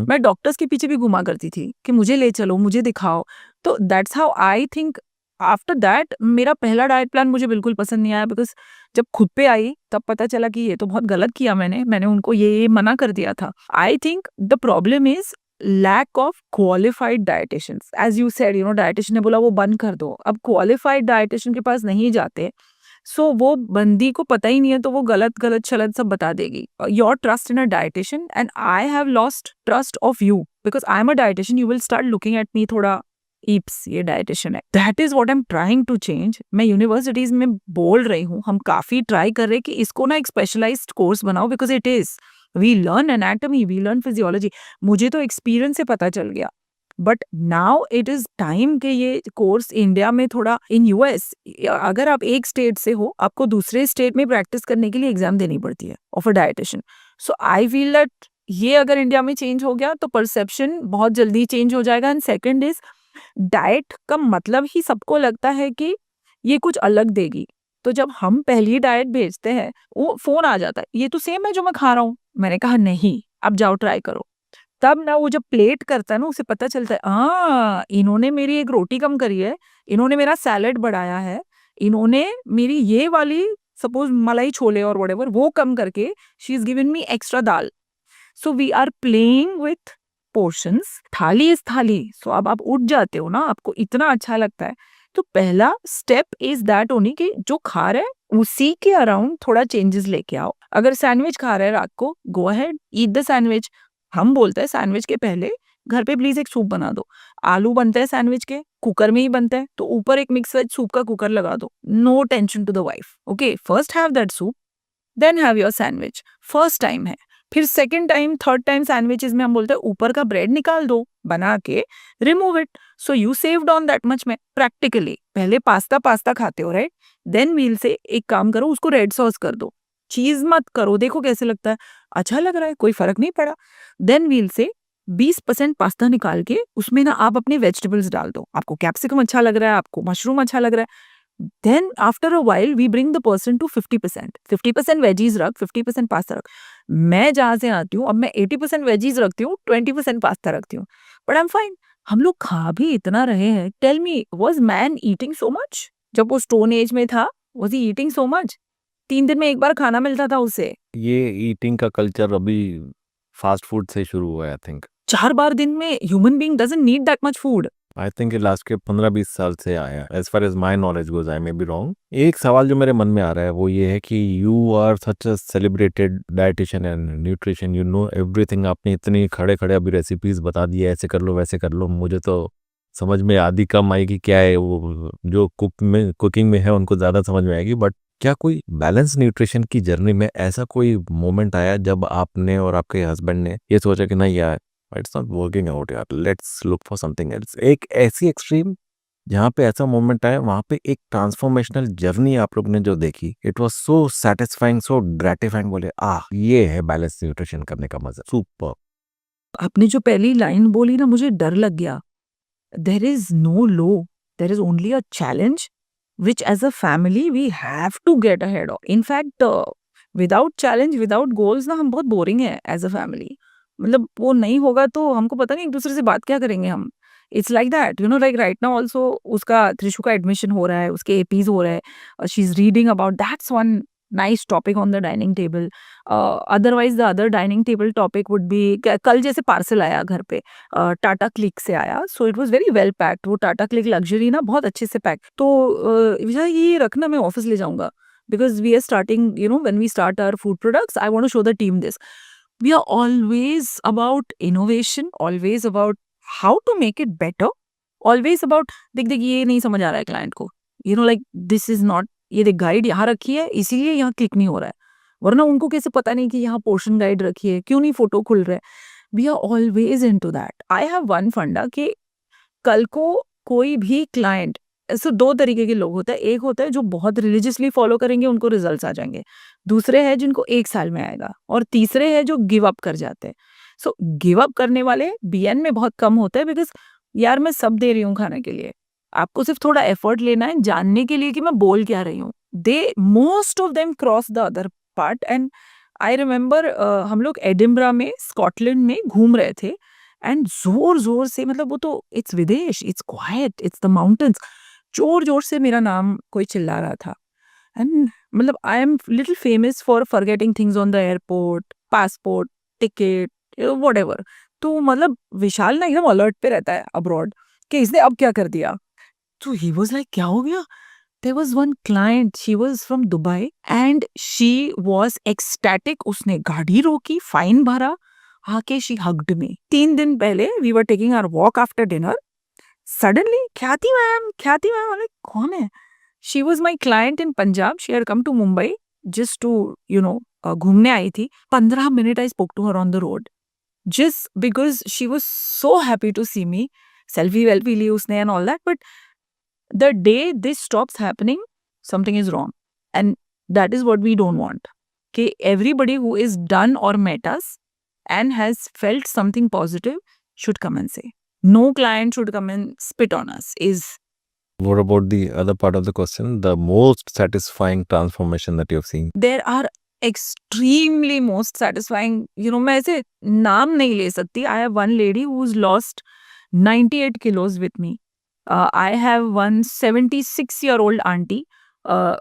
मैं doctors के पीछे भी घुमा करती थी कि मुझे ले चलो, मुझे दिखाओ। तो that's how I think after that मेरा पहला डाइट प्लान मुझे बिल्कुल पसंद नहीं आया, बिकॉज जब खुद पे आई तब पता चला कि ये तो बहुत गलत किया मैंने उनको ये मना कर दिया था। I think the problem is lack of qualified dietitians. As you said, dietitian ने बोला वो बंद कर दो, अब क्वालिफाइड डाइटिशियन के पास नहीं जाते, सो वो बंदी को पता ही नहीं है तो वो गलत शलत सब बता देगी। Your trust in a dietitian, and I have lost trust of you because I am a dietitian, you will start looking at me थोड़ा ईप्स, ये डाइटिशियन है। That is what I am trying to change. मैं universities में बोल रही हूँ, हम काफी ट्राई कर रहे हैं कि इसको ना एक स्पेशलाइज्ड कोर्स बनाओ, because it is, we learn anatomy, we learn physiology. मुझे तो एक्सपीरियंस से पता चल गया, but now it is time कि ये कोर्स इंडिया में थोड़ा, इन यूएस अगर आप एक स्टेट से हो, आपको दूसरे स्टेट में प्रैक्टिस करने के लिए एग्जाम देनी पड़ती है of a dietitian. So I feel that ये अगर इंडिया में चेंज हो गया तो परसेप्शन बहुत जल्दी चेंज हो जाएगा। एंड सेकंड इज, डाइट का मतलब ही सबको लगता है कि ये कुछ अलग देगी, तो जब हम पहली डाइट भेजते हैं वो फोन आ जाता है, ये तो सेम है जो मैं खा रहा हूँ। मैंने कहा नहीं, अब जाओ ट्राई करो। तब ना वो जब प्लेट करता है ना, उसे पता चलता है इन्होंने मेरी एक रोटी कम करी है, इन्होंने मेरा सैलेड बढ़ाया है, इन्होंने मेरी ये वाली सपोज मलाई छोले और व्हाटएवर वो कम करके she is given me extra dal. So we are playing with portions, thali is thali. So अब आप उठ जाते हो ना, आपको इतना अच्छा लगता है, तो पहला स्टेप इज दैट ओनली कि जो खा रहे हैं उसी के अराउंड थोड़ा चेंजेस लेके आओ। अगर सैंडविच खा रहे हैं रात को, go ahead eat the sandwich. हम बोलते हैं सैंडविच के पहले घर पे प्लीज एक सूप बना दो। आलू बनते हैं सैंडविच के, कुकर में ही बनते हैं, तो ऊपर एक मिक्स वेज सूप का कुकर लगा दो। No tension to the wife. Okay, first have that soup, then have your sandwich. First time है, फिर second time, third time sandwiches में हम बोलते हैं ऊपर का ब्रेड निकाल दो, बना के remove it, so you saved on that much में। प्रैक्टिकली पहले पास्ता खाते हो राइट, देन मील से एक काम करो, उसको रेड सॉस कर दो, चीज मत करो, देखो कैसे लगता है, अच्छा लग रहा है, कोई फर्क नहीं पड़ा। देन मील से 20% पास्ता निकाल के उसमें ना आप अपने वेजिटेबल्स डाल दो। आपको कैप्सिकम अच्छा लग रहा है, आपको मशरूम अच्छा लग रहा है, then after a while we bring the person to 50% veggies रख, 50% पास्ता रख। मैं जहां से आती हूँ, अब मैं 80% वेजीज रखती हूँ, 20% पास्ता रखती हूँ, बट आई एम फाइन। हम लोग खा भी इतना रहे हैं। Tell me, was man eating so much? जब वो स्टोन एज में था, was he eating so much? 3 दिन में एक बार खाना मिलता था उसे। ये ईटिंग का कल्चर अभी फास्ट फूड से शुरू हुआ है, आई थिंक 4 बार दिन में human being doesn't need that much food. I think last के 15-20 साल से आया, as far as my knowledge goes, I may be wrong. एक सवाल जो मेरे मन में आ रहा है वो ये है कि you are such a celebrated dietitian and nutrition, you know everything. आपने इतनी खड़े अभी रेसिपीज बता दी है, ऐसे कर लो वैसे कर लो, मुझे तो समझ में आधी कम आएगी क्या है वो, जो कुकिंग में है उनको ज़्यादा समझ में आएगी। बट क्या कोई बैलेंस न्यूट्रिशन की जर्नी में ऐसा कोई मोमेंट आया जब आपने और आपके हस्बैंड ने ये सोचा कि नहीं यार, इट्स नॉट वर्किंग आउट यार, let's look for something else, एक ऐसी एक्सट्रीम जहाँ पे ऐसा मोमेंट आया, वहाँ पे एक ट्रांसफॉर्मेशनल जर्नी आप लोग ने जो देखी, it was so satisfying, so gratifying, बोले ये है बैलेंस न्यूट्रिशन करने का मजा, सुपर। आपने जो पहली लाइन बोली ना, मुझे डर लग गया। There is no low, there is only a challenge which as a family we have to get ahead of. In fact, without challenge, without goals ना हम बहुत बोरिंग है as a family. मतलब वो नहीं होगा तो हमको पता नहीं एक दूसरे से बात क्या करेंगे हम. It's like that, you know, like right now also उसका त्रिशु का एडमिशन हो रहा है, उसके एपीज हो रहा है, she is reading about, that's one nice topic on the dining table. Otherwise the other dining table topic would be, कल जैसे पार्सल आया घर पे, टाटा क्लिक से आया, सो it was very well packed. वो टाटा क्लिक लग्जरी ना बहुत अच्छे से पैक. तो विजय ये रखना, मैं ऑफिस ले जाऊंगा, because we are starting, you know, when we start our food products, I want to show the team this. We are always about innovation, always about how to make it better, always about देख देख ये नहीं समझ आ रहा है client को, you know, like this is not, ये देख गाइड यहाँ रखी है इसीलिए यहाँ क्लिक नहीं हो रहा है, वरना उनको कैसे पता नहीं कि यहाँ पोर्शन गाइड रखी है, क्यों नहीं फोटो खुल रहा है. We are always into that. I have one फंडा कि कल को कोई भी क्लाइंट, ऐसे दो तरीके के लोग होते हैं. एक होता है जो बहुत रिलीजियसली फॉलो करेंगे, उनको रिजल्ट्स आ जाएंगे. दूसरे हैं जिनको 1 साल में आएगा. और तीसरे हैं जो गिव अप कर जाते हैं. सो गिव अप करने वाले बीएन में बहुत कम होते हैं, बिकॉज यार मैं सब दे रही हूँ खाने के लिए, आपको सिर्फ थोड़ा एफर्ट लेना है जानने के लिए कि मैं बोल क्या रही हूँ. They most of them cross the other part. And I remember हम लोग एडिनबरा में, स्कॉटलैंड में घूम रहे थे, एंड जोर जोर से, मतलब वो तो इट्स विदेश, it's quite, it's the mountains, जोर जोर से मेरा नाम कोई चिल्ला रहा था. एंड मतलब I am little famous for forgetting things on the airport, passport, ticket, what ever. तो मतलब विशाल ना एकदम अलर्ट पे रहता है अब्रॉड कि इसने अब क्या कर दिया. तो ही वाज लाइक क्या हो गया. There was one client, she was from Dubai and she was ecstatic. उसने गाड़ी रोकी, फाइन भरा, आके she hugged me. 3 दिन पहले we were taking our walk after dinner. Suddenly, ख्याति मैम, like कौन है? She was my client in Punjab. She had come to Mumbai just to, you know, घूमने आई थी. 15 minute I spoke to her on the road. Just because she was so happy to see me. Selfie वेल्फी ली उसने and all that. But the day this stops happening, something is wrong. And that is what we don't want. Okay, everybody who is done or met us and has felt something positive should come and say. No client should come and spit on us. What about the other part of the question, the most satisfying transformation that you have seen? There are extremely most satisfying, you know, मैं ऐसे नाम नहीं ले सकती. I have one lady who's lost 98 kilos with me. I have one 76-year-old auntie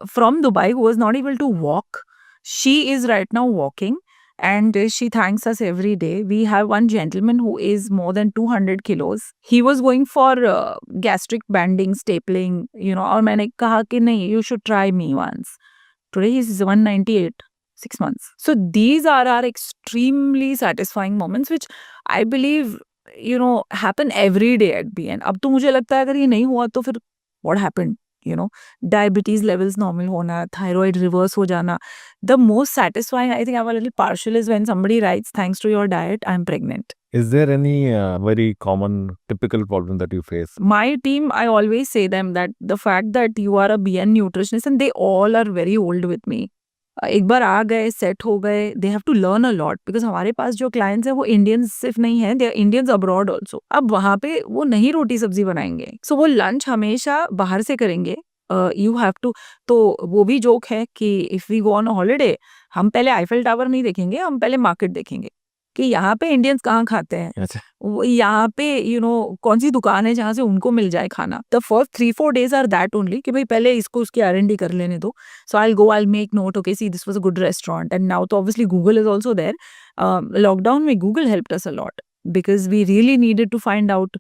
from Dubai who was not able to walk. She is right now walking and she thanks us every day. We have one gentleman who is more than 200 kilos. He was going for gastric banding, stapling, you know, और मैंने कहा कि नहीं, you should try me once. Today he is 198, 6 months. So these are our extremely satisfying moments which I believe, you know, happen every day at BN. अब तो मुझे लगता है अगर ये नहीं हुआ तो फिर what happened, you know, diabetes levels normal होना, thyroid reverse हो जाना. The most satisfying, I think I'm a little partial, is when somebody writes, thanks to your diet, I'm pregnant. Is there any very common typical problem that you face? My team, I always say them that the fact that you are a BN nutritionist and they all are very old with me. एक बार आ गए, set हो गए, they have to learn a lot, because हमारे पास जो clients हैं वो Indians सिर्फ नहीं है, they are Indians abroad also. अब वहाँ पे वो नहीं रोटी सब्जी बनाएंगे, सो वो लंच हमेशा बाहर से करेंगे. यू हैव टू, तो वो भी जोक है कि if we go on holiday, हम पहले आईफिल टावर नहीं देखेंगे, हम पहले मार्केट देखेंगे कि यहाँ पे इंडियंस कहाँ खाते हैं. अच्छा. वो यहाँ पे यू नो कौन सी दुकान है जहाँ से उनको मिल जाए खाना. The first 3-4 days are that only कि भाई पहले इसको उसकी R&D कर लेने दो. So I go, I make note, okay see this was a good restaurant. And now तो obviously Google is also there. Lockdown में Google helped us a lot because we really needed to find out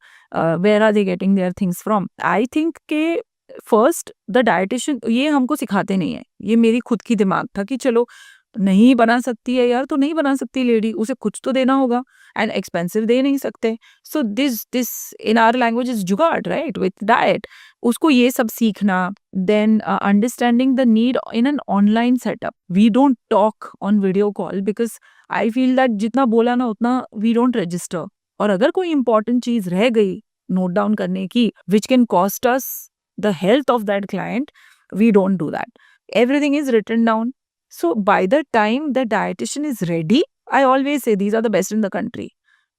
where are they getting their things from. I think के first the dietitian ये हमको सिखाते नहीं है, ये मेरी खुद की दिमाग था कि चलो नहीं बना सकती है यार, तो नहीं बना सकती लेडी, उसे कुछ तो देना होगा एंड एक्सपेंसिव दे नहीं सकते. So this in our language is jugaad, right, with diet. उसको ये सब सीखना, then understanding the need in an online setup. We don't talk on video call because I feel that जितना बोला ना उतना वी डोंट रजिस्टर. और अगर कोई इंपॉर्टेंट चीज रह गई नोट डाउन करने की which can cost us the health of that client, we don't do that. Everything is written down. So by the time the dietitian is ready, I always say these are the best in the country.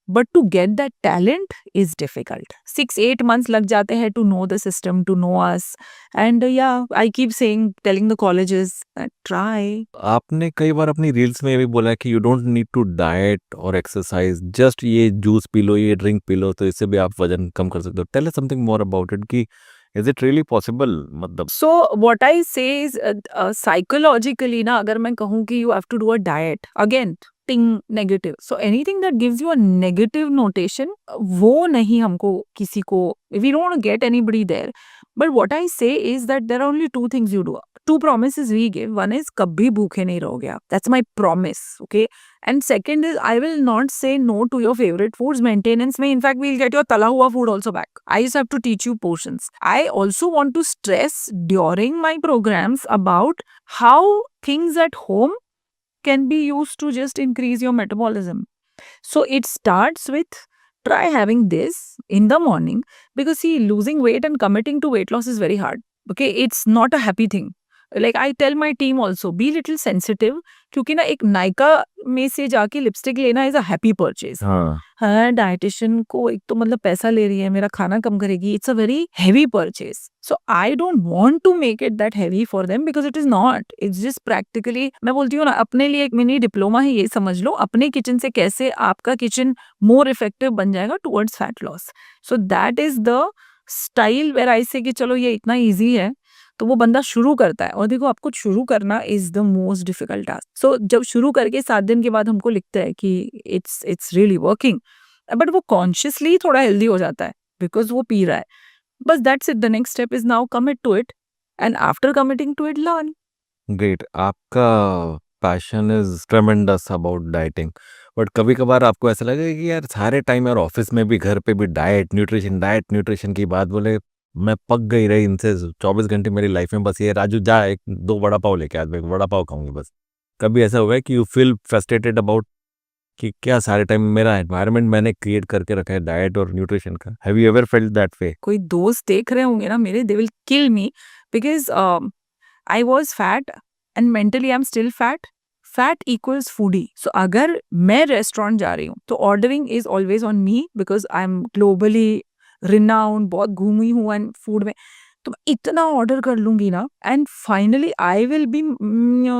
But to get that talent is difficult. 6-8 months lag jate hai to know the system, to know us. And yeah, I keep saying, telling the colleges that try. आपने कई बार अपनी reels में ये भी बोला है कि you don't need to diet और एक्सरसाइज, जस्ट ये जूस पी लो, ये ड्रिंक पी लो, तो इससे भी आप वजन कम कर सकते हो. Tell us something more about it कि इज इट रियली पॉसिबल? मतलब So what I say is psychologically ना, अगर मैं कहूँ कि you have to do a diet, again ting negative. So anything that gives you a negative notation, वो नहीं हमको किसी को, we don't get anybody there. But what I say is that there are only two things you do. Two promises we give. One is कभी भूखे नहीं रहोगे आप. That's my promise. Okay. And second is I will not say no to your favorite foods. Maintenance में, in fact, we'll get your तला हुआ food also back. I just have to teach you portions. I also want to stress during my programs about how things at home can be used to just increase your metabolism. So it starts with try having this in the morning, because see, losing weight and committing to weight loss is very hard. Okay, it's not a happy thing. Like I tell my team also, be little sensitive, क्योंकि ना एक नायका में से जाके lipstick लेना is a happy purchase. हाँ, हाँ, dietitian को एक तो मतलब पैसा ले रही है, मेरा खाना कम करेगी, it's a very heavy purchase. So I don't want to make it that heavy for them because it is not. It's just practically, मैं बोलती हूँ ना, अपने लिए एक मिनी डिप्लोमा है, ये समझ लो अपने किचन से कैसे आपका किचन मोर इफेक्टिव बन जाएगा towards fat loss. So that is the style where I say कि चलो ये इतना ईजी है, तो वो बंदा शुरू करता है. और देखो, आपको शुरू करना is the most difficult task. So जब शुरू करके 7 दिन के बाद हमको लिखता है कि इट्स रियली वर्किंग, बट वो कॉन्शियसली थोड़ा हेल्दी हो जाता है बिकॉज वो पी रहा है. बस that's it. The next step is now commit to it, and after committing to it learn. Great. आपका passion is tremendous about dieting, but कभी कभार आपको ऐसा लगेगा कि यार सारे टाइम यार ऑफिस में भी घर पे भी डाइट न्यूट्रिशन की बात, बोले मैं पक गई रही इनसे 24 घंटे मेरी लाइफ में, बस ये राजू जा एक 2 वड़ा पाव लेके आ, मैं वड़ा पाव खाऊंगी बस. कभी ऐसा हुआ है कि यू फील फ्रस्ट्रेटेड अबाउट कि क्या सारे टाइम मेरा एनवायरनमेंट मैंने क्रिएट करके रखा है डाइट और न्यूट्रिशन का? Have you ever felt that way? कोई दोस्त देख रहे होंगे ना मेरे, they will kill me because I was fat and mentally I am still fat. Fat equals foodie. So अगर मैं रेस्टोरेंट जा रही हूँ तो ordering is always on me because I am globally renowned, बहुत घूमी हूँ एंड फूड में, तो मैं इतना ऑर्डर कर लूंगी ना, and finally I will be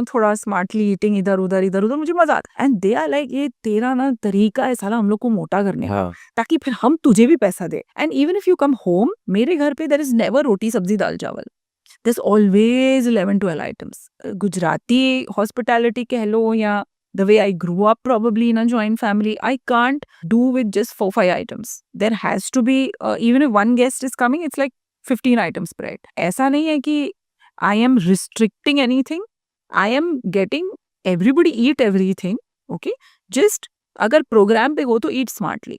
थोड़ा स्मार्टली ईटिंग, इधर उधर, मुझे मजा आता है. एंड दे आर लाइक, ये तेरा ना तरीका है साला हम लोग को मोटा करने का, हाँ, ताकि फिर हम तुझे भी पैसा दे. And even if you come home, मेरे घर पे देयर इज नेवर रोटी सब्जी दाल चावल. There's always 11-12 items. Gujarati hospitality कह लो, या the way I grew up probably in a joint family, I can't do with just 4-5 items. There has to be, even if one guest is coming, it's like 15 items spread. ऐसा नहीं है कि I am restricting anything. I am getting everybody eat everything. Okay? Just अगर program पे हो तो eat smartly.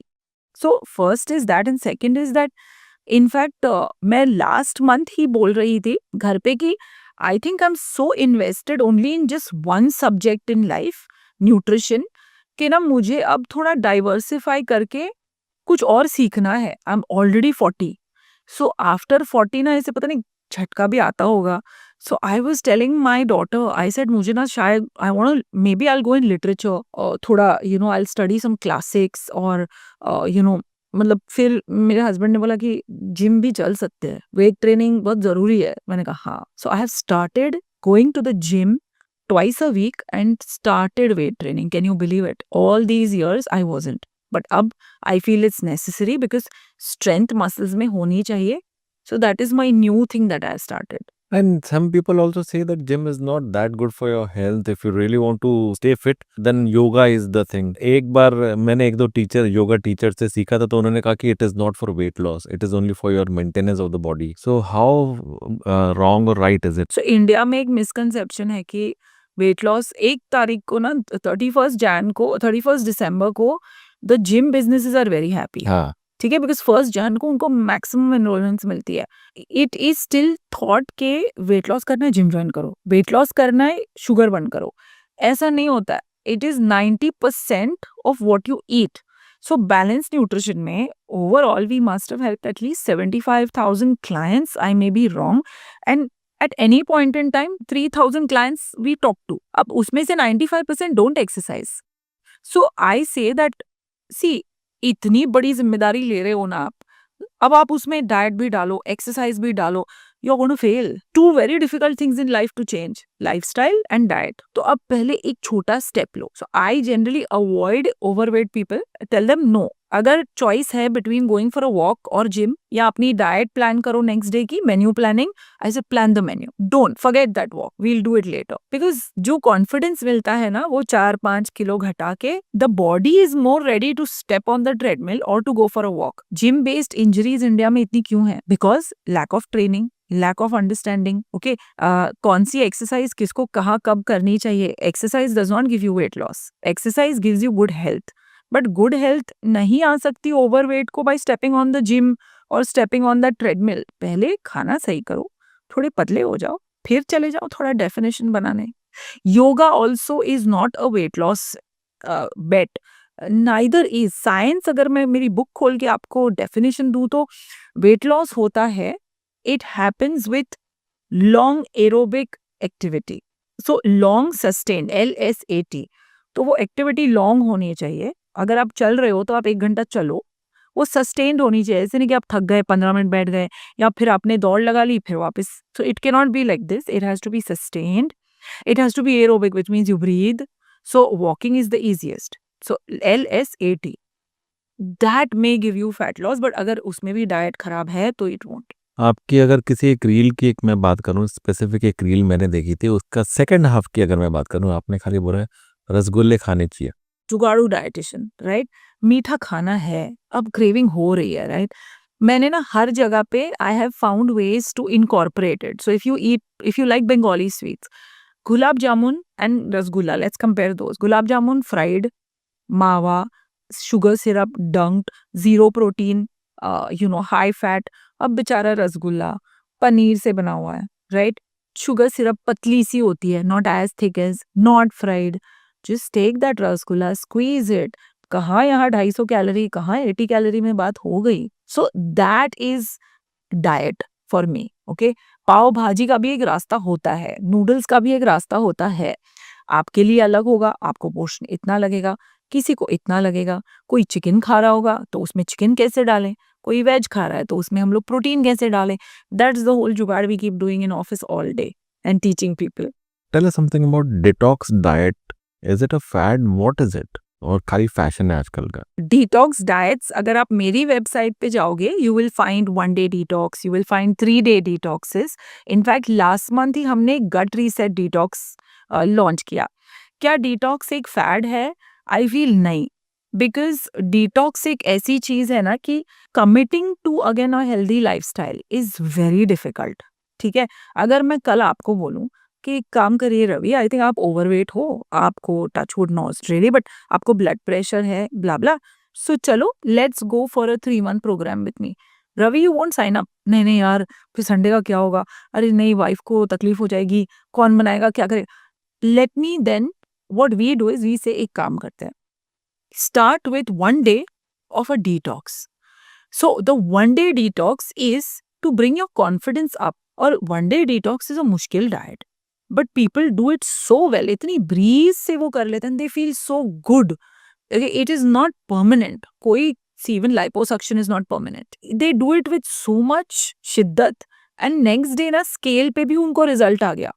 So first is that, and second is that in fact मैं last month ही बोल रही थी घर पे कि आई think I am so invested only in just one subject in life, nutrition, कि ना मुझे अब थोड़ा डाइवर्सिफाई करके कुछ और सीखना है. I am already 40. So after 40 ना ऐसे पता नहीं झटका भी आता होगा. So I was telling my daughter, I said मुझे ना शायद I want, maybe I will go in literature, थोड़ा I will study some classics, और मतलब फिर मेरे हस्बैंड ने बोला कि जिम भी चल सकते हैं, वेट ट्रेनिंग बहुत जरूरी है. मैंने कहा हाँ. So I have started going to the gym twice a week and started weight training. Can you believe it? All these years I wasn't, but अब I feel it's necessary because strength muscles में होनी चाहिए. So that is my new thing that I started. And some people also say that gym is not that good for your health. If you really want to stay fit, then yoga is the thing. एक बार मैंने 1-2 yoga teacher से सीखा था, तो उन्होंने कहा कि it is not for weight loss, it is only for your maintenance of the body. So how wrong or right is it? So India में एक misconception है कि वेट लॉस 1 तारीख को ना 31 दिसंबर को the gym businesses are very happy, हाँ ठीक है, बिकॉज 1 जनवरी को उनको मैक्सिमम एनरोलमेंट्स मिलती है. इट इज स्टिल थॉट के वेट लॉस करना है जिम ज्वाइन करो, वेट लॉस करना है शुगर बर्न करो. ऐसा नहीं होता है. It is 90% of what you eat. So Balance Nutrition में overall we must have helped at least 75,000 clients. I may be wrong. And at any point in time 3,000 clients we talk to. अब उसमें से 95% don't exercise. So I say that see, इतनी बड़ी जिम्मेदारी ले रहे हो ना आप, अब आप उसमें डाइट भी डालो, एक्सरसाइज भी डालो, you are gonna fail. 2 very difficult things in life to change, lifestyle and diet. तो अब पहले एक छोटा step low. So I generally avoid overweight people. Tell them no. अगर चॉइस है between going for a walk और gym या अपनी डाइट प्लान करो नेक्स्ट डे की menu planning, I say plan the menu. Don't forget that walk, we'll do it later. Because जो confidence मिलता है ना वो 4-5 किलो घटा के the body is more ready to step on the treadmill और to go for a walk. Gym based injuries India में इतनी क्यों है? Because lack of training, lack of understanding. Okay, कौन सी एक्सरसाइज किसको कहाँ कब करनी चाहिए. Exercise does not give you weight loss, exercise gives you good health. But good health नहीं आ सकती ओवरवेट को by stepping on the gym और स्टेपिंग ऑन द ट्रेडमिल. पहले खाना सही करो, थोड़े पतले हो जाओ, फिर चले जाओ थोड़ा डेफिनेशन बनाने. Yoga also is not a weight loss bet, neither is science. अगर मैं मेरी बुक खोल के आपको डेफिनेशन दूं तो वेट लॉस होता है, it happens with long aerobic activity. So long sustained, LSAT. तो वो एक्टिविटी लॉन्ग होनी चाहिए. अगर आप चल रहे हो तो आप 1 घंटा चलो, वो सस्टेन्ड होनी चाहिए. ऐसे नहीं कि आप थक गए 15 मिनट बैठ गए या फिर आपने दौड़ लगा ली फिर वापस. So it can not be like this. It has to be sustained. It has to be aerobic which means you breathe. So walking is the easiest. So LSAT that may give you fat loss, but अगर उसमें भी diet खराब है तो it won't. आपकी अगर किसी एक रील की एक मैं बात करूं, स्पेसिफिक एक रील मैंने देखी थी, उसका सेकंड हाफ की अगर मैं बात करूं, आपने खाली बोला है रसगुल्ले खाने चाहिए. जुगाड़ू डाइटिशियन, राइट. मीठा खाना है, अब क्रेविंग हो रही है, राइट. मैंने ना हर जगह पे I have found ways to incorporate it. So if you like Bengali sweets, gulab jamun and rasgulla, let's compare those. Gulab jamun fried, mawa, sugar syrup dunked, zero protein, high fat. अब बेचारा रसगुल्ला पनीर से बना हुआ है, राइट. शुगर सिरप पतली सी होती है, not as thick as, not fried. Just take that rasgulla, squeeze it. कहाँ यहाँ 250 कैलोरी, कहाँ 80 कैलोरी में बात हो गई. So that is diet for me. Okay, pav bhaji का भी एक रास्ता होता है, नूडल्स का भी एक रास्ता होता है. आपके लिए अलग होगा, आपको पोर्शन इतना लगेगा, किसी को इतना लगेगा. कोई चिकन खा रहा होगा तो उसमें चिकन कैसे डालें, कोई वेज खा रहा है तो उसमें हम लोग प्रोटीन कैसे डालें. That's the whole jugaad we keep doing in office all day and teaching people. Tell us something about detox diet. Is it a fad, what is it, और खाली फैशन है आजकल का? डिटॉक्स डाइट्स, अगर आप मेरी वेबसाइट पे जाओगे you will find 1 day detox, you will find 3 day detoxes. In fact last month ही हमने गट रीसेट डिटॉक्स लॉन्च किया. क्या डिटॉक्स एक फैड है? आई फील नहीं, बिकॉज डिटॉक्स एक ऐसी चीज है ना कि committing to again a healthy lifestyle is very difficult. ठीक है, अगर मैं कल आपको बोलूं कि एक काम करिए रवि, आई थिंक आप ओवरवेट हो, आपको टचवुड नॉट रियली बट आपको ब्लड प्रेशर है, ब्ला ब्ला, सो चलो let's go for a 3 month program with me. Ravi you won't sign up. नहीं नहीं यार, फिर संडे का क्या होगा, अरे नहीं वाइफ को तकलीफ हो जाएगी, कौन बनाएगा, क्या करे. Let me then, what we do is we say एक काम करते हैं, start with 1 day of a detox. So the 1 day detox is to bring your confidence up. और 1 day detox is a मुश्किल diet, but people do it so well. इतनी breeze से वो कर लेते हैं, they feel so good. Okay, it is not permanent. कोई even liposuction is not permanent. They do it with so much शिद्दत and next day ना scale पे भी उनको result आ गया.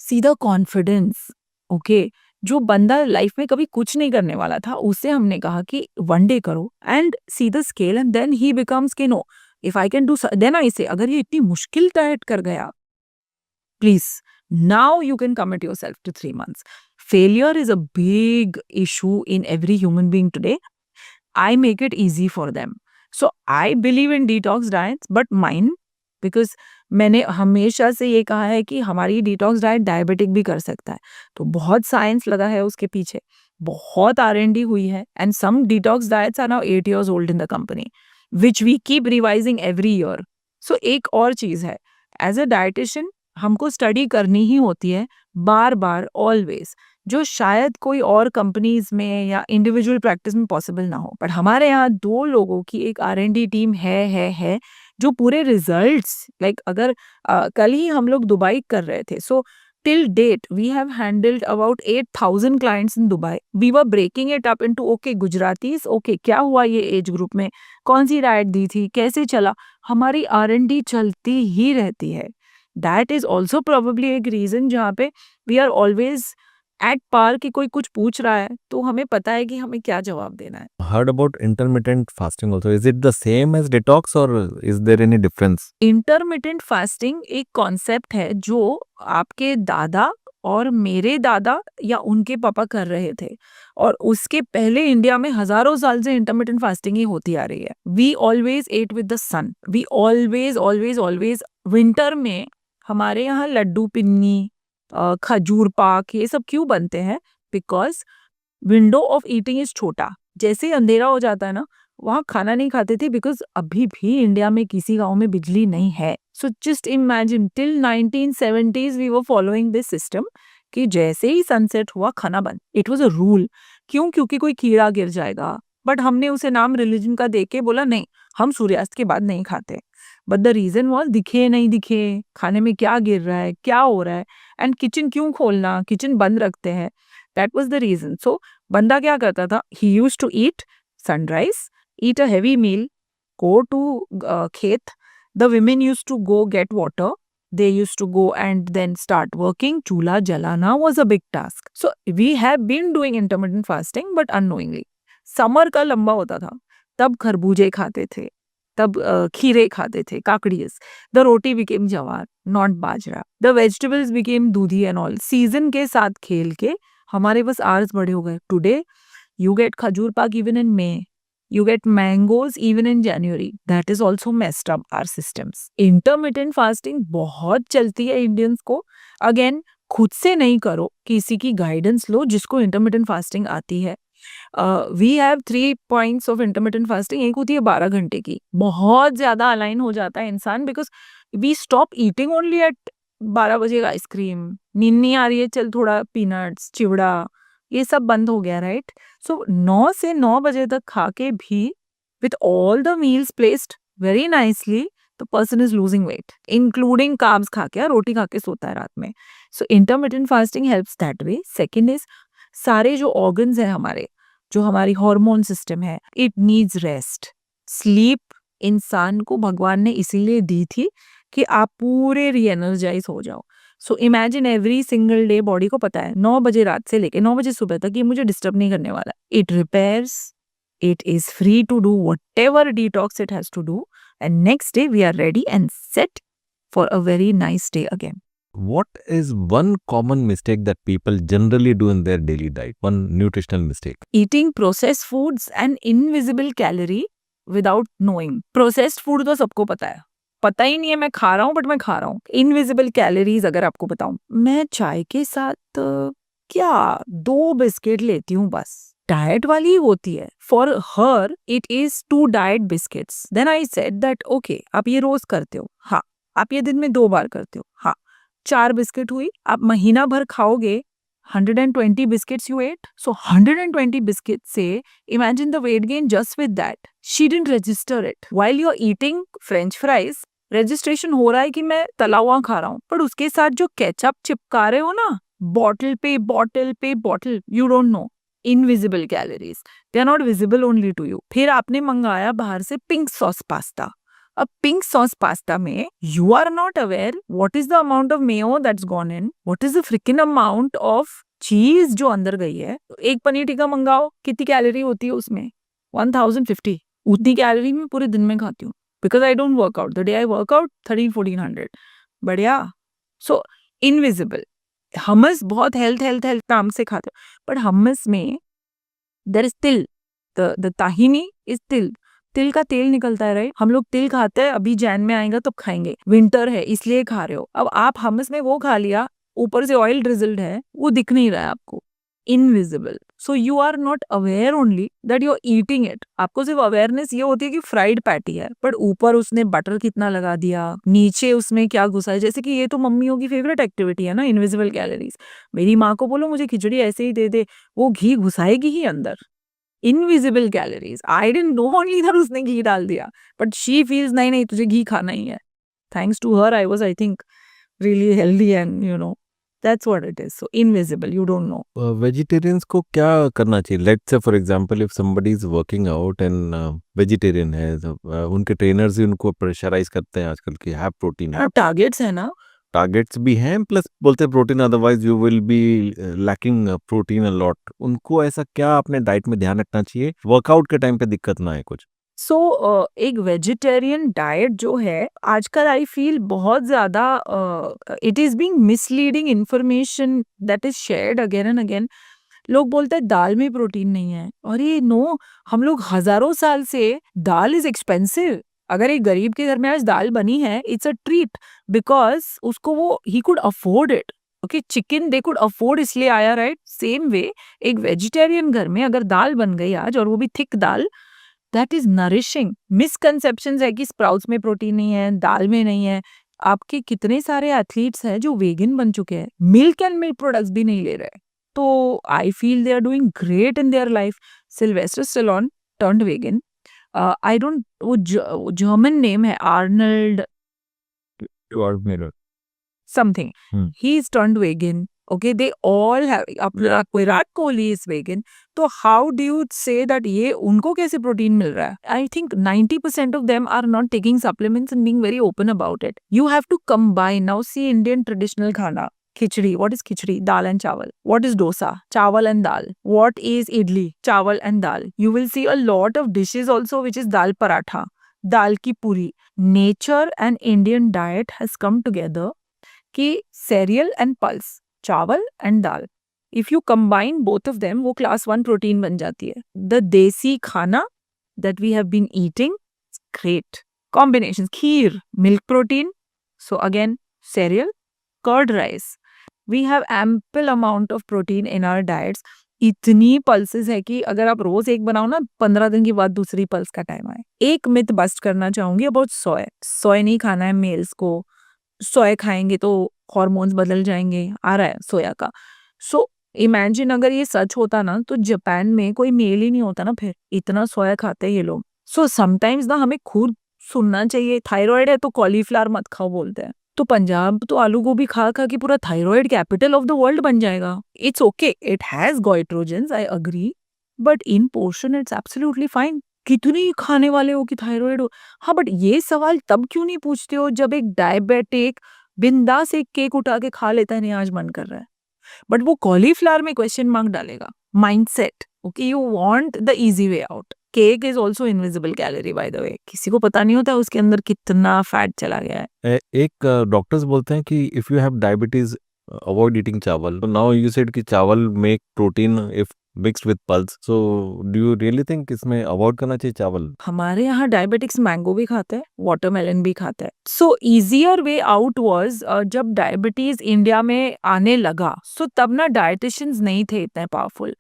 See the confidence. Okay, जो बंदा लाइफ में कभी कुछ नहीं करने वाला था उसे हमने कहा कि 1 day करो and see the scale and then he becomes के no if I can do, then I say अगर ये इतनी मुश्किल डाइट कर गया, please now you can commit yourself to 3 months. Failure is a big issue in every human being today. I make it easy for them. So I believe in detox diets, but mine, because मैंने हमेशा से ये कहा है कि हमारी detox diet diabetic भी कर सकता है, तो बहुत साइंस लगा है उसके पीछे, बहुत R&D हुई है, and some detox diets are now 8 years old in the company which we keep revising every year. So एक और चीज है, एज अ डाइटिशियन हमको स्टडी करनी ही होती है बार बार ऑलवेज, जो शायद कोई और कंपनीज में या इंडिविजुअल प्रैक्टिस में पॉसिबल ना हो. बट हमारे यहाँ 2 लोगों की एक R&D टीम है जो पूरे रिजल्ट्स लाइक अगर कल ही हम लोग दुबई कर रहे थे, so till date we have handled about 8,000 clients in Dubai. We were breaking it up into okay Gujaratis, okay क्या हुआ ये एज ग्रुप में, कौन सी डाइट दी थी, कैसे चला. हमारी R&D चलती ही रहती है. दैट इज ऑल्सो प्रोबेबली एक रीजन जहाँ पे we are always at par कि कोई कुछ पूछ रहा है तो हमें पता है कि हमें क्या जवाब देना है. Heard about intermittent fasting also. Is it the same as detox or is there any difference? Intermittent fasting एक कॉन्सेप्ट है जो आपके दादा और मेरे दादा या उनके पापा कर रहे थे, और उसके पहले इंडिया में हजारों साल से इंटरमिटेंट फास्टिंग ही होती आ रही है. We always at with the sun. We always always always winter में हमारे यहाँ लड्डू पिन्नी, खजूर पाक, ये सब क्यों बनते हैं? Because window of eating is छोटा. जैसे ही अंधेरा हो जाता है ना, वहाँ खाना नहीं खाते थे बिकॉज अभी भी इंडिया में किसी गांव में बिजली नहीं है. So just imagine till 1970s we were following this system कि जैसे ही सनसेट हुआ खाना बंद. It was a rule. क्यों? क्योंकि कोई कीड़ा गिर जाएगा. बट हमने उसे नाम रिलीजन का दे के बोला नहीं, हम सूर्यास्त के बाद नहीं खाते. बट द रीजन वॉज दिखे नहीं दिखे, खाने में क्या गिर रहा है, क्या हो रहा है, एंड किचन क्यों खोलना, किचन बंद रखते हैं. That was the reason. So बंदा क्या करता था? He used to eat sunrise, eat a heavy meal, go to khet. The women used to go get water. They used to go and then start working. Chula jalana was a big task. So we have been doing intermittent fasting, but unknowingly. Summer का लंबा होता था, तब खरबूजे खाते थे, तब खीरे खाते थे, काकड़ीज. The roti became jawar, not bajra. The vegetables became Dudhi and all. Season के साथ खेल के हमारे बस hours बड़े हो गए. Today you get khajur pak even in May. You get mangoes even in January. That is also messed up our systems. Intermittent fasting बहुत चलती है इंडियंस को. अगेन खुद से नहीं करो, किसी की गाइडेंस लो जिसको इंटरमिटेंट फास्टिंग आती है. We have 3 points of intermittent fasting. एक होती है 12 घंटे की, बहुत ज्यादा अलाइन हो जाता है इंसान because we stop eating only at 12 बजे का आइसक्रीम, नींद नहीं आ रही है, चल थोड़ा पीनट्स, चिवड़ा, ये सब बंद हो गया, राइट. सो 9 से 9 बजे तक खा के भी with all the meals placed very nicely the person is losing weight, including carbs खा के, रोटी खा के सोता है रात में. So intermittent fasting helps that way. Second is सारे जो ऑर्गन्स है हमारे, जो हमारी हार्मोन सिस्टम है, इट नीड्स रेस्ट. स्लीप इंसान को भगवान ने इसीलिए दी थी कि आप पूरे री एनर्जाइज हो जाओ. So imagine every single day body को पता है 9 बजे रात से लेके 9 बजे सुबह तक ये मुझे डिस्टर्ब नहीं करने वाला. It repairs, it is free to do whatever detox it has to do, and next day we are ready and set for a very nice day again. What is one common mistake that people generally do in their daily diet? One nutritional mistake. Eating processed foods and invisible calorie without knowing. Processed food तो सबको पता ही नहीं है मैं खा रहा हूँ, बट मैं खा रहा हूँ. इनविजिबल कैलोरीज अगर आपको बताऊं, मैं चाय के साथ क्या 2 बिस्किट लेती हूँ बस. डाइट वाली होती है. For her it is 2 diet biscuits. Then I said that okay, आप ये रोज करते हो, हाँ. आप ये दिन में 2 बार करते हो, हाँ. 4 बिस्किट हुई. आप महीना भर खाओगे 120 biscuits you ate. So 120 biscuits से imagine the weight gain just with that. She didn't register it. While you're eating French fries, registration हो रहा है कि मैं तला हुआ खा रहा हूँ, पर उसके साथ जो केचप चिपका रहे हो ना, बॉटल पे bottle, you don't know. Invisible calories. They are not visible only to you. फिर आपने मंगाया बाहर से पिंक सॉस पास्ता. अब पिंक सॉस पास्ता में you are not aware what is the amount of mayo that's gone in, what is the freaking amount of cheese जो अंदर गई है. एक पनीर टिक्का मंगाओ, कितनी कैलोरी होती है उसमें? 1050. उतनी कैलोरी में पूरे दिन में खाती हूँ because I don't work out. The day I work out 1300-1400. बढ़िया. सो इनविजिबल. हमस बहुत हेल्थ नाम से खाते हो, बट हमस में देयर इज तिल. द ताहिनी इज तिल. तिल का तेल निकलता है, राइट? हम लोग तिल खाते हैं, अभी जैन में आएगा तब खाएंगे, विंटर है इसलिए खा रहे हो। अब आप हमस में वो खा लिया, ऊपर से ऑयल ड्रिजल्ड है, वो दिख नहीं रहा है आपको, invisible. So you are not aware only that you are eating it. आपको सिर्फ अवेयरनेस ये होती है कि फ्राइड पैटी है, बट ऊपर उसने बटर कितना लगा दिया, नीचे उसमें क्या घुसा है। जैसे कि ये तो मम्मियों की फेवरेट एक्टिविटी है ना, इनविजिबल कैलोरीज। मेरी माँ को बोलो मुझे खिचड़ी ऐसे ही दे दे, वो घी घुसाएगी ही अंदर। Invisible calories. I didn't know only that उसने घी डाल दिया, बट शी फील्स नहीं नहीं तुझे घी खाना ही है। Thanks to her I was, I think, really healthy, and that's what it is. So invisible, you don't know. Vegetarians को क्या करना चाहिए? Let's say for example if somebody is working out and vegetarian है, तो उनके trainers ही उनको pressurise करते हैं आजकल कि हैव प्रोटीन। टारगेट्स है ना, टारगेट्स भी हैं, प्लस बोलते हैं protein otherwise you will be lacking protein a lot. उनको ऐसा क्या अपने डाइट में ध्यान रखना चाहिए वर्कआउट के टाइम पे दिक्कत ना आए कुछ? सो एक वेजिटेरियन डाइट जो है आजकल आई फील बहुत ज्यादा it is being misleading information that is shared again and again. लोग बोलते हैं दाल में प्रोटीन नहीं है, और ये नो, हम लोग हजारों साल से दाल इज एक्सपेंसिव। अगर एक गरीब के घर में आज दाल बनी है, इट्स अ ट्रीट, बिकॉज उसको वो he could afford it. Okay, chicken they could afford इसलिए आया, राइट? सेम वे एक वेजिटेरियन घर में अगर दाल बन गई आज, और वो भी thick dal, that is nourishing. Misconceptions है कि स्प्राउट्स में प्रोटीन नहीं है, दाल में नहीं है। आपके कितने सारे एथलीट्स हैं जो वेगन बन चुके हैं, मिल्क एंड मिल्क प्रोडक्ट्स भी नहीं ले रहे। तो I feel they are doing great in their life. Sylvester Stallone turned vegan. I don't, वो जर्मन नेम है, Arnold something. He's turned vegan. Okay, they all have. Virat Kohli is vegan. तो how do you say that ये उनको कैसे protein मिल रहा है? I think 90% of them are not taking supplements and being very open about it. You have to combine. Now see Indian traditional खाना. Khichdi. What is khichdi? Dal and chawal. What is dosa? Chawal and dal. What is idli? Chawal and dal. You will see a lot of dishes also which is dal paratha, dal ki puri. Nature and Indian diet has come together कि cereal and pulse, चावल and dal, if you combine both of them, वो class 1 protein बन जाती है। The देसी खाना that we have been eating, great combinations. Kheer, milk protein, so again cereal, curd rice. We have ample amount of protein in our diets. इतनी pulses है कि अगर आप रोज एक बनाओ ना, 15 दिन के बाद दूसरी पल्स का टाइम आए। एक मिथ बस्ट करना चाहूंगी अबाउट सोय। सोय नहीं खाना है मेल्स को, सोया खाएंगे तो हॉर्मोन्स बदल जाएंगे, आ रहा है सोया का। सो इमेजिन अगर ये सच होता ना, तो जापान में कोई मेल ही नहीं होता ना, फिर इतना सोया खाते हैं ये लोग। सो समटाइम्स ना हमें खुद सुनना चाहिए। थायराइड है तो कॉलीफ्लावर मत खाओ बोलते हैं, तो पंजाब तो आलू गोभी खा खा के पूरा thyroid capital of the world बन जाएगा। It's okay, it has goitrogens, I agree, but in portion it's absolutely fine. कितनी खाने वाले हो कि थायराइड हो? हाँ, बट ये सवाल तब क्यों नहीं पूछते हो जब एक डायबिटिक बिंदास एक केक उठा के खा लेता है, नहीं आज मन कर रहा है, बट वो कॉलीफ्लावर में क्वेश्चन मार्क डालेगा। Mindset, okay, you want the easy way out. Cake is also invisible calorie by the way, किसी को पता नहीं होता उसके अंदर कितना फैट चला गया है। एक डॉक्टर्स बोलते हैं कि if you have diabetes avoid eating चावल। नाउ यू सेड कि चावल make protein if mixed with pulse, so do you really think इसमें अवॉइड करना चाहिए चावल? हमारे यहाँ डायबिटिक्स मैंगो भी खाते हैं, वाटरमेलन भी खाते हैं। सो इजियर वे आउट वाज जब डायबिटीज इंडिया में आने लगा, सो तब ना डायटिशियंस नहीं थे इतने powerful.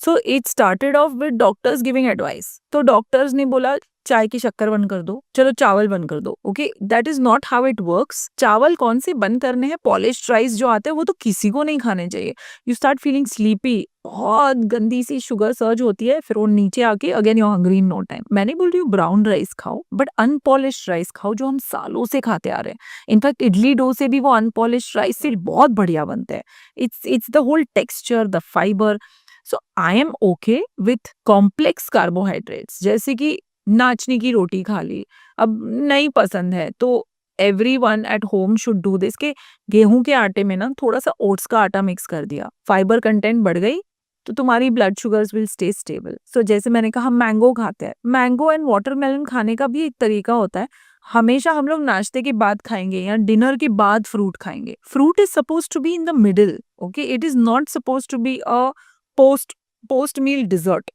So it started off with doctors giving advice. तो डॉक्टर्स ने बोला चाय की शक्कर बंद कर दो, चलो चावल बंद कर दो। Okay, that is not how it works. चावल कौन से बंद करने हैं? पॉलिश्ड राइस जो आते हैं वो तो किसी को नहीं खाने चाहिए। यू स्टार्ट फीलिंग स्लीपी, बहुत गंदी सी शुगर सर्ज होती है, फिर वो नीचे आके again you hungry in no time. मैंने बोल रही हूँ ब्राउन राइस खाओ, बट अनपॉलिश्ड राइस खाओ जो हम सालों से खाते आ रहे हैं। इनफैक्ट इडली डोसे भी वो अनपॉलिश्ड राइस से बहुत बढ़िया बनते हैं। It's the whole texture, the fibre. So I am okay with complex carbohydrates, जैसे कि नाचनी की रोटी खा ली, अब नहीं पसंद है तो everyone at home should do this के गेहूं के आटे में ना थोड़ा सा ओट्स का आटा मिक्स कर दिया, फाइबर कंटेंट बढ़ गई तो तुम्हारी blood sugars will stay stable. So जैसे मैंने कहा, मैंगो खाते हैं, मैंगो एंड वाटरमेलन खाने का भी एक तरीका होता है। हमेशा हम लोग नाश्ते के बाद खाएंगे या डिनर के बाद फ्रूट खाएंगे। Fruit is suppose to be in the middle, okay, it is not suppose to be a post meal dessert.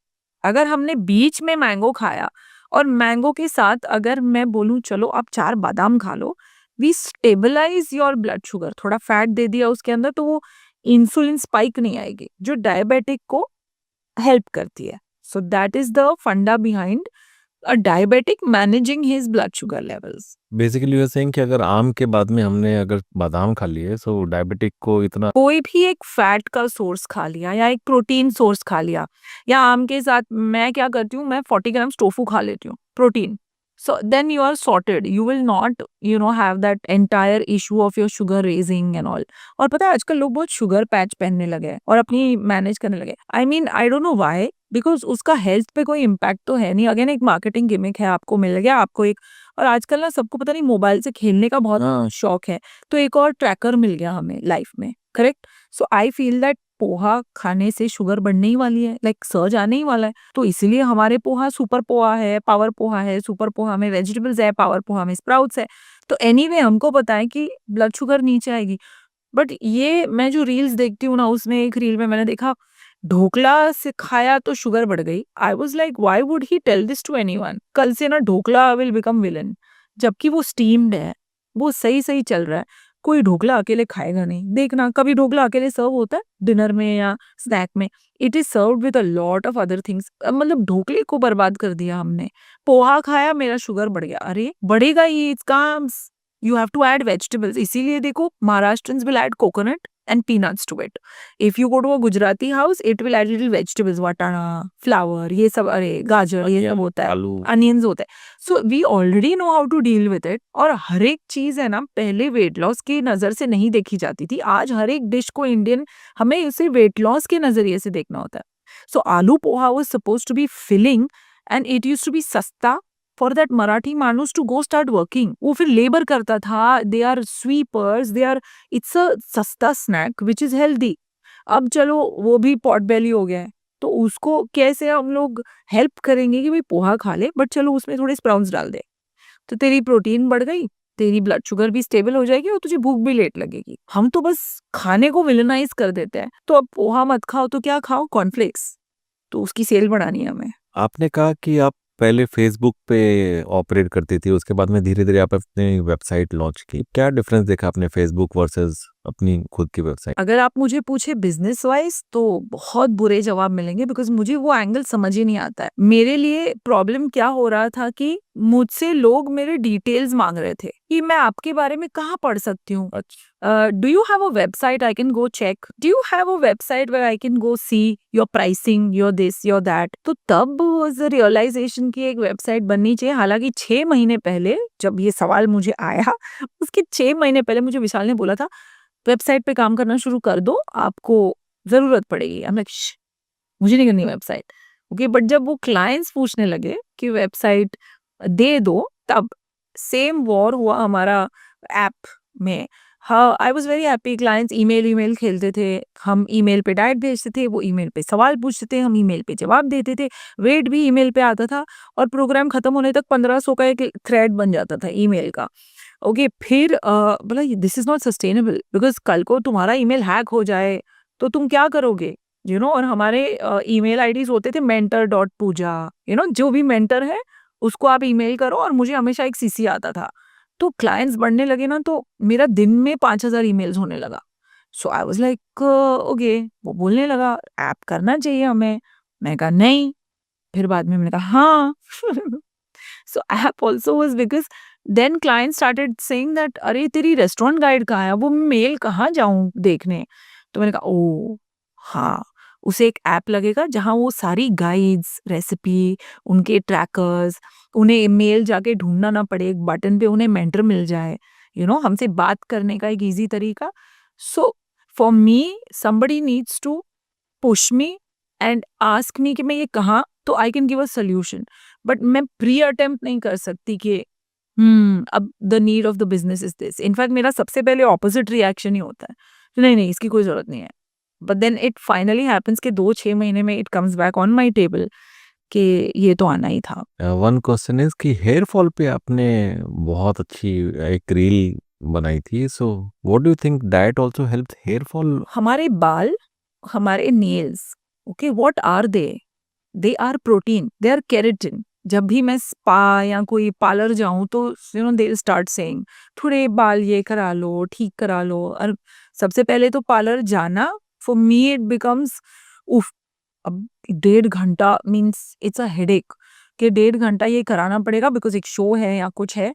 अगर हमने बीच में मैंगो खाया और मैंगो के साथ अगर मैं बोलूँ चलो आप 4 बादाम खा लो, we stabilize your blood sugar. थोड़ा फैट दे दिया उसके अंदर तो वो इंसुलिन स्पाइक नहीं आएगी, जो डायबिटिक को हेल्प करती है। So that is the funda behind a diabetic managing his blood sugar levels. Basically you are saying कि अगर आम के बाद में हमने अगर बादाम खा लिए सो डायबिटिक को इतना कोई भी एक फैट का सोर्स खा लिया या एक प्रोटीन सोर्स खा लिया, या आम के साथ मैं क्या करती हूँ, मैं 40 ग्राम्स टोफू खा लेती हूँ, protein. So then you are sorted, you will not have that entire issue of your sugar raising and all. और पता है आजकल लोग बहुत शुगर पैच पहनने लगे हैं और अपनी मैनेज करने लगे। I mean I don't know why, because उसका हेल्थ पे कोई इम्पैक्ट तो है नहीं। अगेन एक मार्केटिंग गिमिक है, आपको मिल गया, आपको एक, और आजकल ना सबको पता नहीं मोबाइल से खेलने का बहुत शौक है, तो एक और ट्रैकर मिल गया हमें लाइफ में, correct. So I feel that poha खाने से शुगर बढ़ने ही वाली है, लाइक सर्ज आने ही वाला है। तो इसीलिए हमारे पोहा सुपर पोहा है, पावर पोहा है। सुपर पोहा में वेजिटेबल्स है, पावर पोहा में स्प्राउट्स है। तो एनीवे हमको पता है कि ब्लड शुगर नीचे आएगी। बट ये मैं जो रील्स देखती हूँ ना, उसमें एक रील में मैंने देखा ढोकला से खाया तो शुगर बढ़ गई। I was like why would he tell this to anyone? कल से ना ढोकला विल बिकम विलन, जबकि वो स्टीम्ड है, वो सही सही चल रहा है। कोई ढोकला अकेले खाएगा नहीं। देखना कभी ढोकला अकेले सर्व होता है डिनर में या स्नैक में, it is served with a lot of other things. मतलब ढोकले को बर्बाद कर दिया हमने। पोहा खाया, मेरा शुगर बढ़ गया। अरे बढ़ेगा ही, it's comes, you have to add vegetables. इसीलिए देखो Maharashtrians will add coconut and peanuts to it. If you go to a Gujarati house, it will add little vegetables, watana, flour, ये सब, अरे गाजर, ये सब होता है, आलू अनियंस होता है। So we already know how to deal with it. और हर एक चीज है ना, पहले वेट लॉस की नजर से नहीं देखी जाती थी। आज हर एक डिश को इंडियन, हमें उसे वेट लॉस के नजरिए से देखना होता है। So आलू poha was supposed to be filling and it used to be सस्ता फॉर दैट मराठी मानुस टू गो स्टार्ट वर्किंग। वो फिर लेबर करता था, they are sweepers, they are, it's a सस्ता स्नैक विच इज हेल्दी। अब चलो वो भी पॉट बेली हो गया है, तो उसको कैसे हम लोग हेल्प करेंगे कि भाई पोहा खा ले, बट चलो उसमें थोड़े स्प्राउट्स डाल दे, तो तेरी प्रोटीन बढ़ गई, तेरी ब्लड शुगर भी स्टेबल हो जाएगी और तुझे भूख भी लेट लगेगी। हम तो बस खाने को विलेनाइज कर देते हैं। तो अब पोहा मत खाओ तो क्या खाओ, कॉर्नफ्लेक्स, तो उसकी सेल बढ़ानी है हमें। आपने कहा कि आप पहले फेसबुक पे ऑपरेट करती थी, उसके बाद में धीरे धीरे आप अपनी वेबसाइट लॉन्च की। क्या डिफरेंस देखा आपने फेसबुक वर्सेस अपनी खुद की वेबसाइट? अगर आप मुझे पूछे बिजनेस वाइज तो बहुत बुरे जवाब मिलेंगे, बिकॉज मुझे वो एंगल समझ ही नहीं आता है। मेरे लिए प्रॉब्लम क्या हो रहा था कि मुझसे लोग मेरे डिटेल्स मांग रहे थे कि मैं आपके बारे में कहाँ पढ़ सकती हूँ। Do you have a website I can go check? Do you have a website where I can go see your pricing, your this, your that? तो तब वाज द रियलाइजेशन की एक वेबसाइट बननी चाहिए। हालांकि 6 महीने पहले जब ये सवाल मुझे आया, उसके 6 महीने पहले मुझे विशाल ने बोला था वेबसाइट पे काम करना शुरू कर दो, आपको जरूरत पड़ेगी। I'm like, "श्श, मुझे नहीं करनी वेबसाइट।" ओके, बट जब वो क्लाइंट्स पूछने लगे कि वेबसाइट दे दो, तब सेम वॉर हुआ हमारा ऐप में। हाँ, I was very happy. Clients email खेलते थे, हम ईमेल पे डायरेक्ट भेजते थे, वो ईमेल पे सवाल पूछते थे, हम ईमेल पे जवाब देते थे, वेट भी ईमेल पे आता था, और प्रोग्राम खत्म होने तक 1500 का एक थ्रेड बन जाता था ईमेल का। ओके, फिर बोला this is not sustainable, because कल को तुम्हारा ईमेल हैक हो जाए तो तुम क्या करोगे, और हमारे ईमेल आईडीज होते थे mentor.puja, जो भी मेंटर है उसको आप ईमेल करो, और मुझे हमेशा एक सीसी आता था। तो क्लाइंट्स बढ़ने लगे ना, तो मेरा दिन में 5000 ईमेल्स होने लगा। So I was like okay, वो बोलने लगा ऐप करना चाहिए हमें। मैं कहा नहीं, फिर बाद में मैंने कहा हाँ। So app also was, because then client started saying that अरे तेरी रेस्टोरेंट गाइड कहाँ है, वो मेल कहाँ जाऊं देखने? तो मैंने कहा ओ हाँ, उसे एक ऐप लगेगा जहाँ वो सारी गाइड्स, रेसिपी, उनके ट्रैकर्स, उन्हें मेल जाके ढूंढना ना पड़े, एक बटन पे उन्हें मेंटर मिल जाए, हमसे बात करने का एक इजी तरीका। So for me somebody needs to push me and ask me कि मैं ये कहाँ, तो I can give a solution. But मैं प्री अटेम्प्ट नहीं कर सकती कि अब the need of the business is this. In fact मेरा सबसे पहले ऑपोजिट रिएक्शन ही होता है, नहीं इसकी कोई जरूरत नहीं है। But then it finally happens कि 2-6 महीने में it comes back on my table कि ये तो आना ही था। वन क्वेश्चन इज कि हेयर फॉल पे आपने बहुत अच्छी एक रील बनाई थी, so what do you think diet also helps hair fall? हमारे बाल, हमारे nails, okay, what are they? They are protein, they are keratin. जब भी मैं स्पा या कोई पार्लर जाऊं तो you know they start saying थोड़े बाल ये करा लो, ठीक करा लो। और सबसे पहले तो पार्लर जाना फॉर मी इट बिकम्स उफ, अब 1.5 घंटा मीन्स इट्स अ हेडेक कि 1.5 घंटा ये कराना पड़ेगा बिकॉज एक शो है या कुछ है।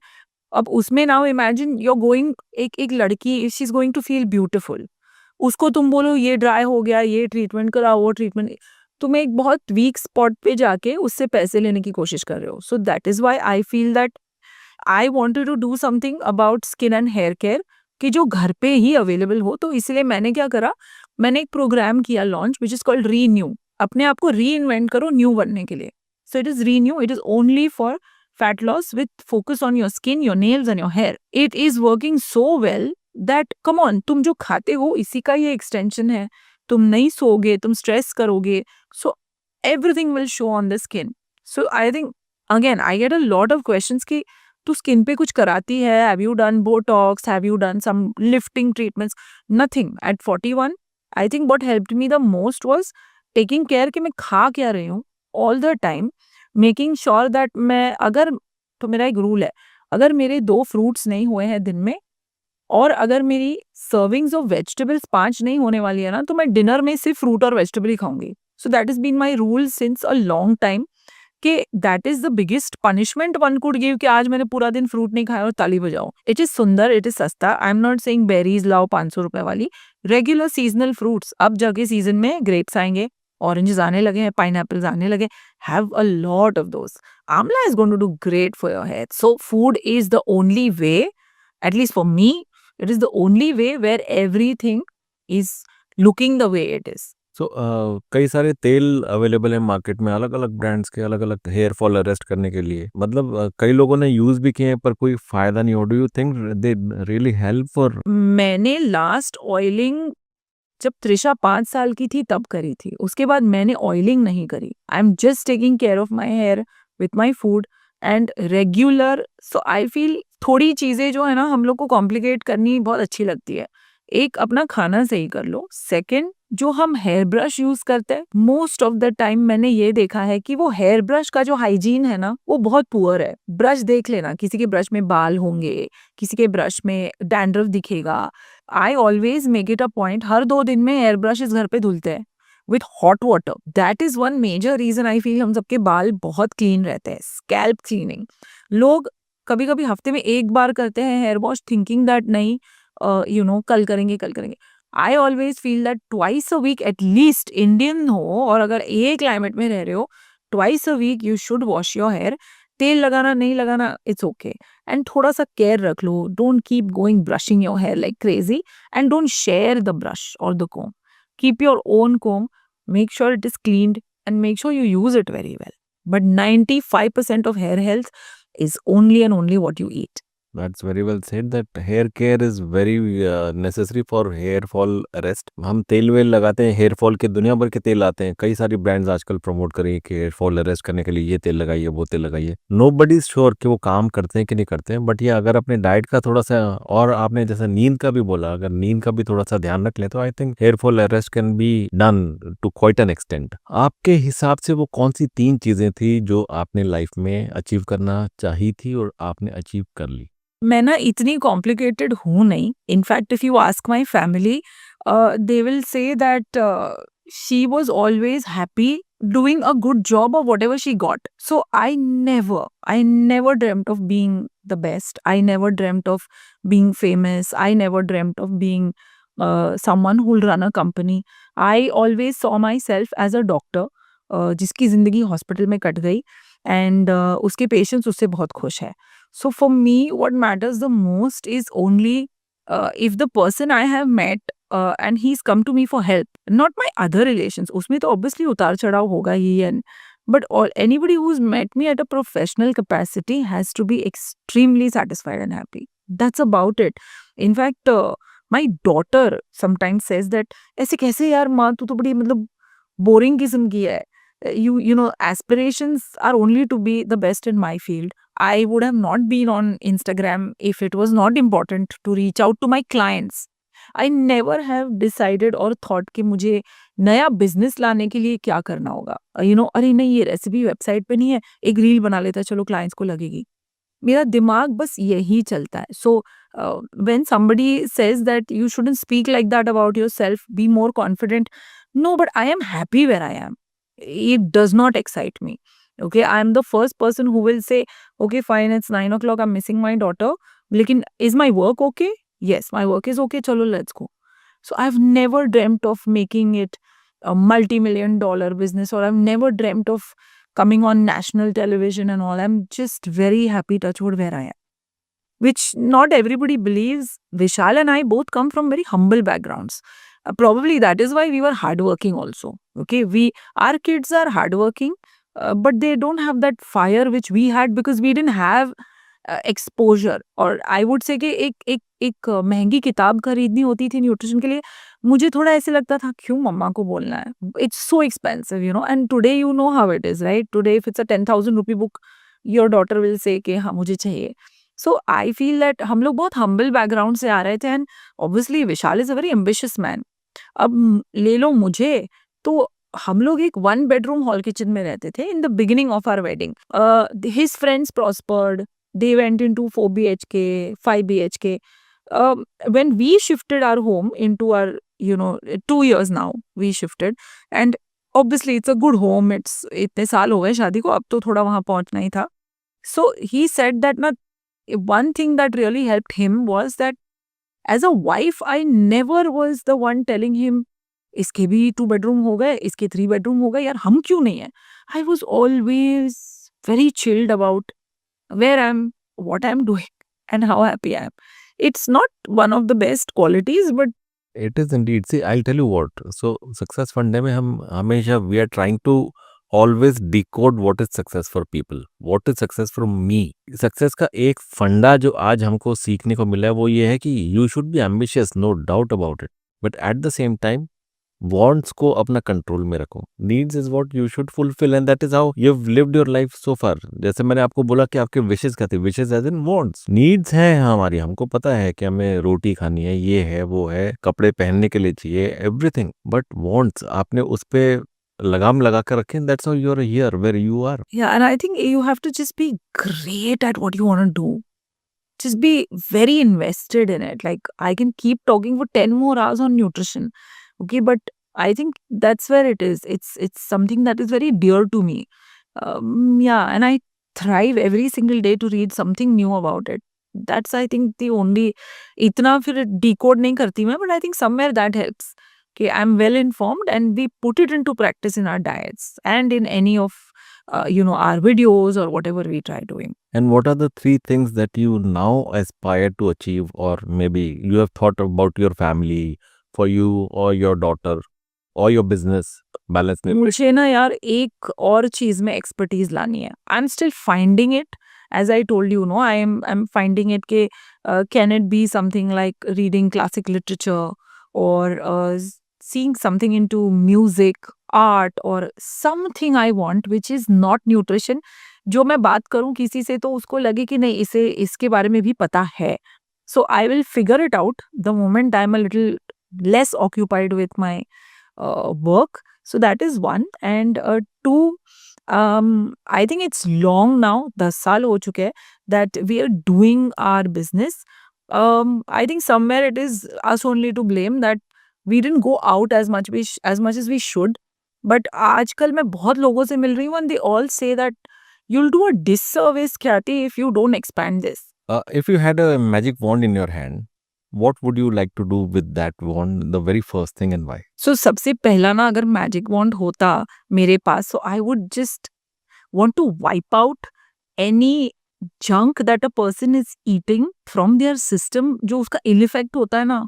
अब उसमें now imagine you are going, एक एक लड़की she is going to feel beautiful, उसको तुम बोलो ये ड्राई हो गया, ये ट्रीटमेंट कराओ, वो ट्रीटमेंट, तुम एक बहुत वीक स्पॉट पे जाके उससे पैसे लेने की कोशिश कर रहे हो। So that is why I feel that I wanted to do something about skin and hair care कि जो घर पे ही अवेलेबल हो। तो इसलिए मैंने क्या करा, मैंने एक प्रोग्राम किया launch which is called renew. अपने आप को री इन्वेंट करो न्यू बनने के लिए। So it is renew, it is only for fat loss with focus on your skin, your nails and your hair. It is working so well that come on, तुम जो खाते हो इसी का ये extension है। तुम नहीं सोओगे, तुम स्ट्रेस करोगे, so everything will show on the skin. So I think again I get a lot of questions कि तू स्किन पे कुछ कराती है, have you done Botox, have you done some lifting treatments? Nothing. At 41 I think what helped me the most was taking care कि मैं खा क्या रही हूँ all the time, making sure that मैं अगर, तो मेरा एक रूल है, अगर मेरे 2 फ्रूट्स नहीं हुए हैं दिन में और अगर मेरी सर्विंग्स ऑफ वेजिटेबल्स 5 नहीं होने वाली है ना, तो मैं डिनर में सिर्फ फ्रूट और वेजिटेबल ही खाऊंगी। So that is been my rule since a long time कि that is the biggest punishment one could give कि आज मैंने पूरा दिन फ्रूट नहीं खाया और ताली बजाओ। इट इज सुंदर, इट इज सस्ता। आई एम नॉट सेइंग बेरीज लाओ 500 रुपए वाली, रेगुलर सीजनल फ्रूट्स। अब जाके सीजन में ग्रेप्स आएंगे, ऑरेंजेस आने लगे हैं, पाइनएप्पल्स आने लगे, have a lot of those. Amla is going to do great for your hair. So food is the only way, at least for me, it is the only way where everything is looking the way it is. सो कई सारे तेल available है market में, अलग अलग brands के, अलग अलग हेयर फॉल अरेस्ट करने के लिए। मतलब कई लोगों ने यूज भी किए हैं पर कोई फायदा नहीं हो। Do you think they really help for? मैंने लास्ट ऑयलिंग जब त्रिशा 5 साल की थी तब करी थी, उसके बाद मैंने ऑयलिंग नहीं करी। I am just taking care of my hair with my food and regular. So I feel थोड़ी चीजें जो है ना हम लोग को कॉम्प्लिकेट करनी बहुत अच्छी लगती है। एक, अपना खाना सही कर लो। सेकंड, जो हम हेयर ब्रश यूज करते हैं मोस्ट ऑफ द टाइम मैंने ये देखा है कि वो हेयर ब्रश का जो हाइजीन है ना वो बहुत पुअर है। ब्रश देख लेना, किसी के ब्रश में बाल होंगे, किसी के ब्रश में डैंड्रफ दिखेगा। I always make it a point, हर 2 दिन में हेयर ब्रशेस घर पे धुलते हैं with hot water. That is one major reason I feel हम सबके बाल बहुत क्लीन रहते हैं। स्कैल्प क्लीनिंग लोग कभी कभी हफ्ते में 1 बार करते हैं हेयर वॉश, थिंकिंग दैट नहीं कल करेंगे कल करेंगे। I always feel that twice a week at least, Indian हो और अगर ये क्लाइमेट में रह रहे हो, twice a week you should wash your hair. तेल लगाना नहीं लगाना इट्स ओके, एंड थोड़ा सा केयर रख लो। Don't keep going brushing your hair like crazy and don't share the brush और the comb. Keep your own comb, make sure it is cleaned and make sure you use it very well. But 95% of hair health is only and only what you eat. That's very well said that hair care is very necessary for hair fall arrest. हम तेल well लगाते हैं, hair fall के दुनिया भर के तेल आते हैं। कई सारी ब्रांड्स आजकल प्रमोट कर रही है कि हेयर फॉल अरेस्ट करने के लिए ये तेल लगाइए, वो तेल लगाइए। नोबडी इज श्योर कि वो काम करते हैं कि नहीं करते हैं, बट ये अगर अपने डाइट का थोड़ा सा, और आपने जैसे नींद का भी बोला, अगर नींद का भी थोड़ा सा ध्यान रख लें तो I think hair fall arrest can be done to quite an extent. आपके हिसाब से वो कौन सी 3 चीजें थी जो आपने लाइफ में अचीव करना चाही थी और आपने अचीव कर ली? मैं ना इतनी कॉम्प्लिकेटेड हूँ नहीं। In fact if you ask my family they will say that she was always happy doing a good job of whatever she got. So I never dreamt of being the best. I never dreamt of being famous. I never dreamt of being someone who will run a company. I always saw myself as a doctor जिसकी जिंदगी hospital में cut गई and उसके patients उससे बहुत खुश है। So for me, what matters the most is only if the person I have met and he's come to me for help, not my other relations. उसमें तो obviously उतार चढ़ाव होगा ही, and but anybody who's met me at a professional capacity has to be extremely satisfied and happy. That's about it. In fact, my daughter sometimes says that ऐसे कैसे यार माँ, तू तो बड़ी मतलब बोरिंग किस्म की है। You know, aspirations are only to be the best in my field. I would have not been on Instagram if it was not important to reach out to my clients. I never have decided or thought कि मुझे नया business लाने के लिए क्या करना होगा, अरे नहीं ये रेसिपी वेबसाइट पे नहीं है, एक रील बना लेता है, चलो क्लाइंट्स को लगेगी। मेरा दिमाग बस यही चलता है। So when somebody says that you shouldn't speak like that about yourself, be more confident, no, but I am happy where I am. It does not excite me. Okay, I am the first person who will say, okay, fine, it's 9 o'clock, I'm missing my daughter. Lekin, is my work okay? Yes, my work is okay, chalo, let's go. So I've never dreamt of making it a multi-million dollar business, or I've never dreamt of coming on national television and all. I'm just very happy, touchwood, where I am. Which not everybody believes. Vishal and I both come from very humble backgrounds. Probably that is why we were hardworking also. Okay, our kids are hardworking, but they don't have that fire which we had because we didn't have exposure. और I would say कि एक महंगी किताब खरीदनी होती थी nutrition के लिए, मुझे थोड़ा ऐसे लगता था क्यों मम्मा को बोलना है, it's so expensive, and today you know how it is, right? Today if it's a 10,000 rupee book, your daughter will say कि हाँ मुझे चाहिए. So I feel that हम लोग बहुत humble background से आ रहे थे, and obviously Vishal is a very ambitious man. अब ले लो मुझे, तो हम लोग एक 1 bedroom hall kitchen में रहते थे in the beginning of our wedding. His friends prospered. They went into 4 BHK, 5 BHK. When we shifted our home into our, 2 years now, we shifted. And obviously it's a good home. इतने साल हो गए शादी को, अब तो थोड़ा वहाँ पहुँचना ही था. So he said that one thing that really helped him was that as a wife, I never was the one telling him, इसके भी 2 bedroom हो गए, इसके 3 bedroom हो गए, यार हम क्यों नहीं है? I was always very chilled about where I'm, what I'm doing, and how happy I am. It's not one of the best qualities, but It is indeed. See, I'll tell you what. So, success फंडे में हम हमेशा we are trying to always decode what is success for people. What is success for me? Success का एक फंडा जो आज हमको सीखने को मिला है वो ये है कि you should be ambitious, no doubt about it. But at the same time, wants को अपना कंट्रोल में रखो. Needs is what you should fulfill and that is how you've lived your life so far. जैसे मैंने आपको बोला कि आपके विशेष क्या थे, विशेष एज इन wants. नीड्स हैं हमारी, हमको पता है कि हमें रोटी खानी है, ये है वो है, कपड़े पहनने के लिए चाहिए, एवरीथिंग. बट wants आपने उस पे लगाम लगा कर रखे. That's how you're here where you are. yeah, and I think you have to just be great at what you want to do. Just be very invested in it. Like, I can keep talking for 10 more hours on nutrition. Okay, but I think that's where it is. It's something that is very dear to me. Yeah, and I thrive every single day to read something new about it. That's, I think, the only, इतना फिर decode नहीं करती मैं, but I think somewhere that helps. Okay, I'm well informed and we put it into practice in our diets and in any of our videos or whatever we try doing. And what are the 3 things that you now aspire to achieve, or maybe you have thought about your family, for you or your daughter or your business balance में? मुझे ना यार एक और चीज में expertise लानी है. I am still finding it. As I told you, no, I'm finding it ke can it be something like reading classic literature or seeing something into music, art, or something I want which is not nutrition. जो मैं बात करूं किसी से तो उसको लगे कि नहीं इसे इसके बारे में भी पता है. So I will figure it out the moment I'm a little less occupied with my work. So that is one. And 2, I think it's long now, 10 साल हो चुके हैं that we are doing our business. I think somewhere it is us only to blame that we didn't go out as much as we should. But आजकल मैं बहुत लोगों से मिल रही हूँ and they all say that you'll do a disservice, Khyati, if you don't expand this. If you had a magic wand in your hand, what would you like to do with that wand, the very first thing, and why? So सबसे पहला ना अगर magic wand होता मेरे पास, so I would just want to wipe out any junk that a person is eating from their system, जो उसका ill effect होता है ना.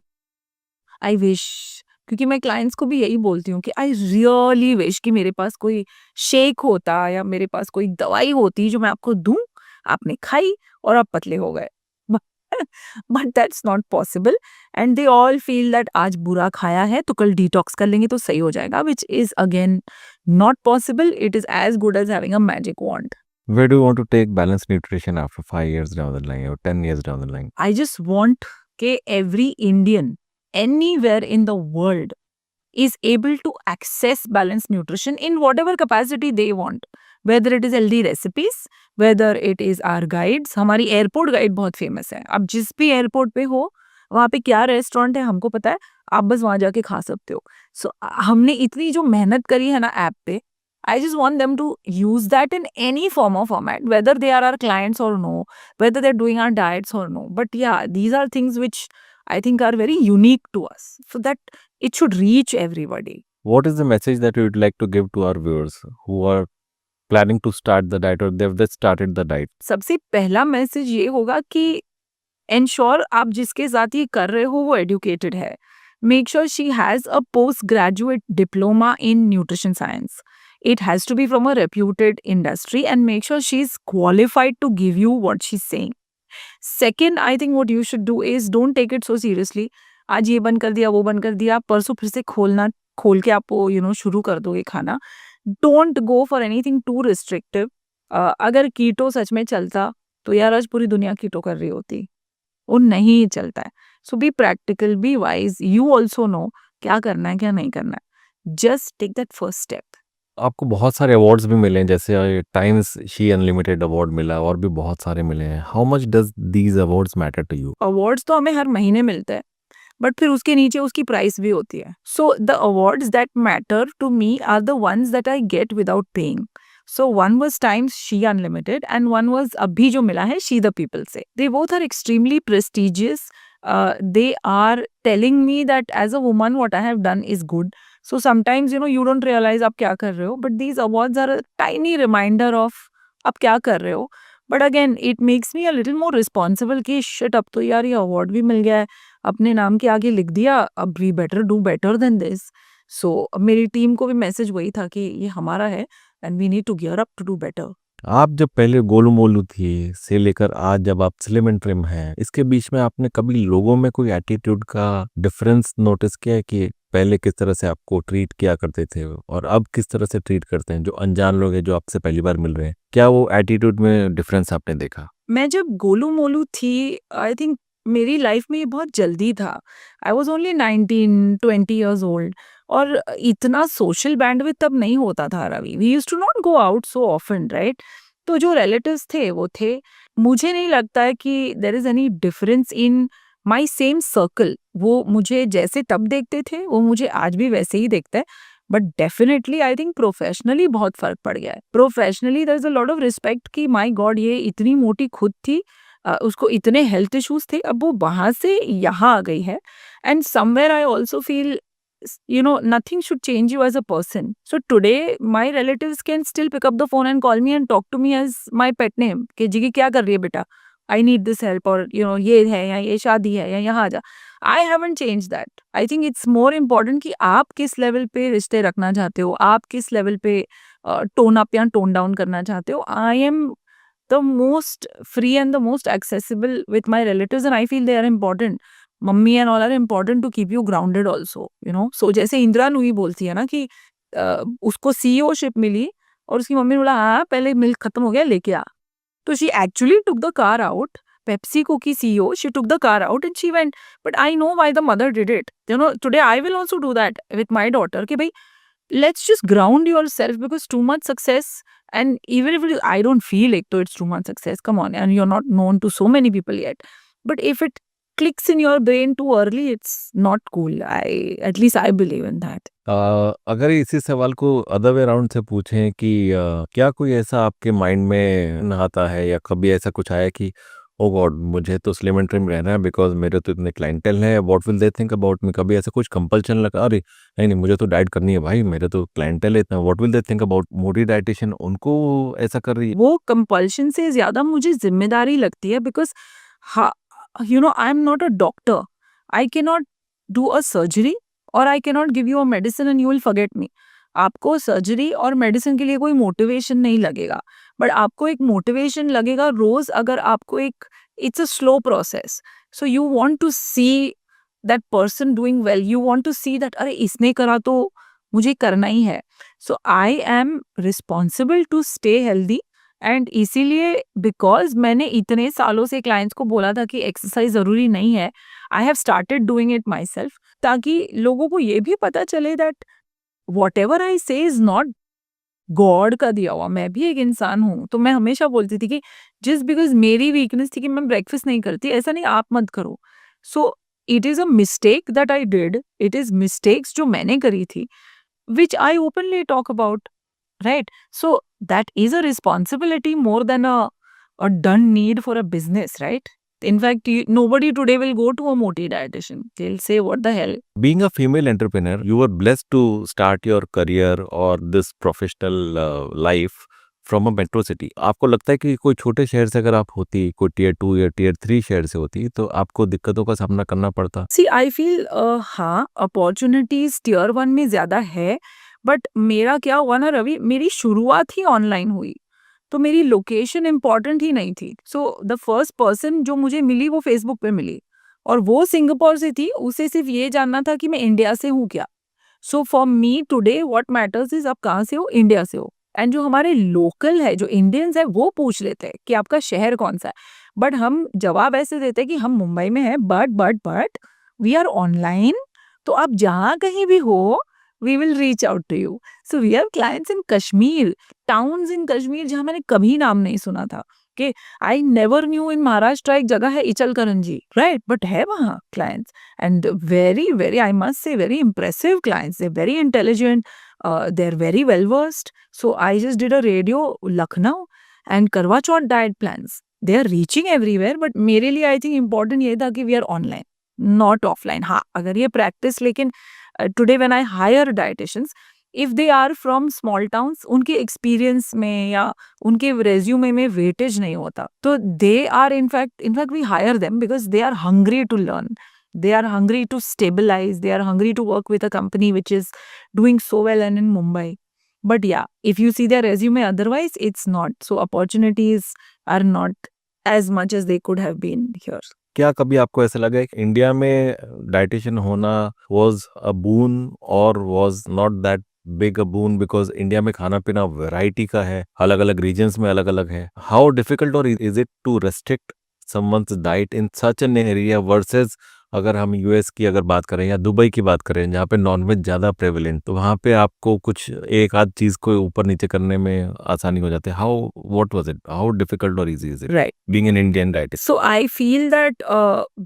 I wish, क्योंकि मैं क्लाइंट्स को भी यही बोलती हूँ कि आई रियली विश कि मेरे पास कोई शेक होता या मेरे पास कोई दवाई होती जो मैं आपको दूं, आपने खाई और आप पतले हो गए. But that's not possible and they all feel that आज बुरा खाया है तो कल डिटॉक्स कर लेंगे तो सही हो जाएगा, which is again not possible. It is as good as having a magic wand. Where do you want to take balanced nutrition after 5 years down the line or 10 years down the line? I just want कि every Indian anywhere in the world is able to access balanced nutrition in whatever capacity they want, whether it is healthy recipes, whether it is our guides. हमारी airport guide बहुत famous है. आप जिस भी airport पे हो, वहाँ पे क्या रेस्टोरेंट है हमको पता है, आप बस वहाँ जाके खा सकते हो. सो हमने इतनी जो मेहनत करी है ना ऐप पे, I just want them to use that in any form or format, whether they are our clients or no, whether they're doing our diets or no. But yeah, these are things which I think are very unique to us, so that it should reach everybody. What is the message that you would like to give to our viewers who are planning to start the diet or they've just started the diet? सबसे पहला message ये होगा कि ensure आप जिसके साथ ये कर रहे हो वो educated है. Make sure she has a postgraduate diploma in nutrition science. It has to be from a reputed industry, and make sure she's qualified to give you what she's saying. Second, I think what you should do is don't take it so seriously. आज ये बंद कर दिया, वो बंद कर दिया, परसों फिर से खोल के आप वो शुरू कर दोगे खाना. Don't go for anything too restrictive. अगर कीटो सच में चलता तो यार आज पूरी दुनिया कीटो कर रही होती. वो नहीं चलता है. So be practical, be wise. You also know क्या करना है क्या नहीं करना है. Just take that first step. आपको बहुत सारे अवार्ड्स भी मिले हैं, जैसे टाइम्स शी अनलिमिटेड अवार्ड मिला और भी बहुत सारे मिले हैं. How much does these awards matter to you? Awards तो हमें हर महीने मिलते हैं, बट फिर उसके नीचे उसकी प्राइस भी होती है. So the awards that matter to me are the ones that I get without paying. So one was Times She Unlimited and one was अभी जो मिला है शी द पीपल से. They both are extremely prestigious. They are telling me that as a woman what I have done is good. So sometimes you don't realize आप क्या कर रहे हो, but these awards are a tiny reminder of आप क्या कर रहे हो. But again it makes me a little more responsible कि shit अब तो यार ये award भी मिल गया है, अपने नाम के आगे लिख दिया, अब we better do better than this. So मेरी टीम को भी मैसेज वही था कि ये हमारा है and we need to gear up to do better. आप जब पहले गोलू मोलू थी से लेकर आज जब आप स्लिम एंड ट्रिम हैं, इसके बीच में आपने कभी लोगों में कोई एटीट्यूड का डिफरेंस नोटिस किया है कि पहले किस तरह से आपको ट्रीट किया करते थे और अब किस तरह से ट्रीट करते हैं जो अनजान लोग हैं जो आपसे पहली बार मिल रहे हैं? क्या वो एटीट्यूड में डिफरेंस आपने देखा? मैं जब गोलू मोलू थी, आई थिंक मेरी लाइफ में ये बहुत जल्दी था. I was only 19-20 years old और इतना सोशल बैंडविड्थ तब नहीं होता था Ravi. We used to not go out so often, right? तो जो रिलेटिव्स थे वो थे. मुझे नहीं लगता है कि there is any difference in my same circle. वो मुझे जैसे तब देखते थे वो मुझे आज भी वैसे ही देखते हैं. But definitely I think professionally बहुत फर्क पड़ गया है. Professionally there is a lot of respect कि माई गॉड ये इतनी मोटी खुद थी, उसको इतने हेल्थ इश्यूज थे, अब वो वहां से यहाँ आ गई है. And somewhere I also feel nothing should change you as a person. So today my relatives can still pick up the phone and call me and talk to me as my pet name कि जी क्या कर रही है बेटा, I need this help, और ये है या ये शादी है या यहाँ आ जा. I haven't changed that. I think it's more important कि आप किस लेवल पे रिश्ते रखना चाहते हो, आप किस लेवल पे टोन अप या टोन डाउन करना चाहते हो. I am the most free and the most accessible with my relatives and I feel they are important. Mummy and all are important to keep you grounded also. So जैसे इंदिरा नूई बोलती है ना कि उसको सीईओशिप मिली और उसकी मम्मी ने बोला हाँ पहले मिल्क खत्म हो गया लेके आ. तो she actually took the car out. PepsiCo की CEO, she took the car out and she went. But I know why the mother did it. Today I will also do that with my daughter कि भाई let's just ground yourself because too much success, and even if I don't feel like it's too much success, come on, and you're not known to so many people yet, but if it clicks in your brain too early, it's not cool. At least I believe in that. अगर इसी सवाल को other way round से पूछें कि क्या कोई ऐसा आपके माइंड में नहाता है या कभी ऐसा कुछ आया कि ओ गॉड मुझे तो स्लिम एंड ट्रिम रहना है बिकॉज मेरे तो इतने क्लाइंटेल है, what will they think about me? कभी ऐसा कुछ कंपल्शन लगा अरे नहीं मुझे तो डाइट करनी है भाई, मेरे तो क्लाइंटेल है इतना, what will they think about मोटी डाइटिशियन? उनको ऐसा कर रही है? वो कंपल्शन से ज्यादा मुझे जिम्मेदारी लगती है because I am not a doctor. I can not do a surgery और I can not give you a medicine and you will forget me. आपको सर्जरी और मेडिसिन के लिए कोई मोटिवेशन नहीं लगेगा, बट आपको एक मोटिवेशन लगेगा रोज. अगर आपको एक it's a slow process, so you want to see that person doing well, you want to see that अरे इसने करा तो मुझे करना ही है. So I am responsible to stay healthy and इसीलिए बिकॉज मैंने इतने सालों से क्लाइंट्स को बोला था कि एक्सरसाइज ज़रूरी नहीं है, आई have started doing it my self, ताकि लोगों को ये भी पता चले दैट वॉट एवर आई से इज नॉट गॉड का दिया हुआ, मैं भी एक इंसान हूँ। तो मैं हमेशा बोलती थी कि जस्ट बिकॉज मेरी वीकनेस थी कि मैं ब्रेकफास्ट नहीं करती, ऐसा नहीं आप मत करो। So it is a mistake that I did, it is mistakes जो मैंने करी थी, which I openly talk about, right? So that is a responsibility more than a done need for a business, right? In fact, nobody today will go to a moti dietitian. They'll say, what the hell? Being a female entrepreneur, you were blessed to start your career or this professional life from a metro city. आपको लगता है कि कोई छोटे शहर से अगर आप होती, कोई टियर 2 या टियर 3 शहर से होती, तो आपको दिक्कतों का सामना करना पड़ता? See, I feel हाँ, अपॉर्चुनिटीज टियर 1 में ज्यादा है, बट मेरा क्या हुआ ना रवि, मेरी शुरुआत ही ऑनलाइन हुई, तो मेरी लोकेशन इम्पॉर्टेंट ही नहीं थी। सो द फर्स्ट पर्सन जो मुझे मिली वो फेसबुक पे मिली, और वो सिंगापुर से थी, उसे सिर्फ ये जानना था कि मैं इंडिया से हूँ क्या। सो for me today what matters is आप कहाँ से हो, इंडिया से हो। एंड जो हमारे लोकल है, जो इंडियंस है, वो पूछ लेते हैं कि आपका शहर कौन सा है, बट हम जवाब ऐसे देते हैं कि हम मुंबई में हैं, बट वी आर ऑनलाइन, तो आप जहाँ कहीं भी हो, we will reach out to you. So we have clients in Kashmir, towns in Kashmir जहाँ मैंने कभी नाम नहीं सुना था, कि I never knew in Maharashtra एक जगह है इचलकरंजी, राइट, बट है वहाँ clients, and very very I must say very impressive clients, they're very intelligent, they're very well versed. So I just did a radio Lucknow and Karwa Chauth diet plans, they are reaching everywhere, but मेरे लिए I think important ये था कि we are online not offline. हाँ, अगर ये practice, लेकिन today when I hire dietitians, if they are from small towns, उनके एक्सपीरियंस में या उनके रेज्यूमे में वेटेज नहीं होता, तो they are in fact we hire them because they are hungry to learn, they are hungry to stabilize, they are hungry to work with a company which is doing so well and in Mumbai. But yeah, if you see their resume, otherwise it's not, so opportunities are not as much as they could have been here. क्या कभी आपको ऐसा लगा कि India में dietitian होना was a बून और was not that big a boon, because India में खाना पीना वैरायटी का है, अलग अलग रीजन्स में अलग अलग है? हाउ डिफिकल्ट और is it to restrict someone's diet in such an area versus अगर हम यूएस की अगर बात करें या दुबई की बात करें जहाँ पे नॉनवेज ज़्यादा प्रेवलेंट, तो वहाँ पे आपको कुछ एक आध चीज़ को ऊपर नीचे करने में आसानी हो जाती है? How what was it, how difficult और easy is it Right. Being an Indian डाइटिस्ट? सो आई फील दैट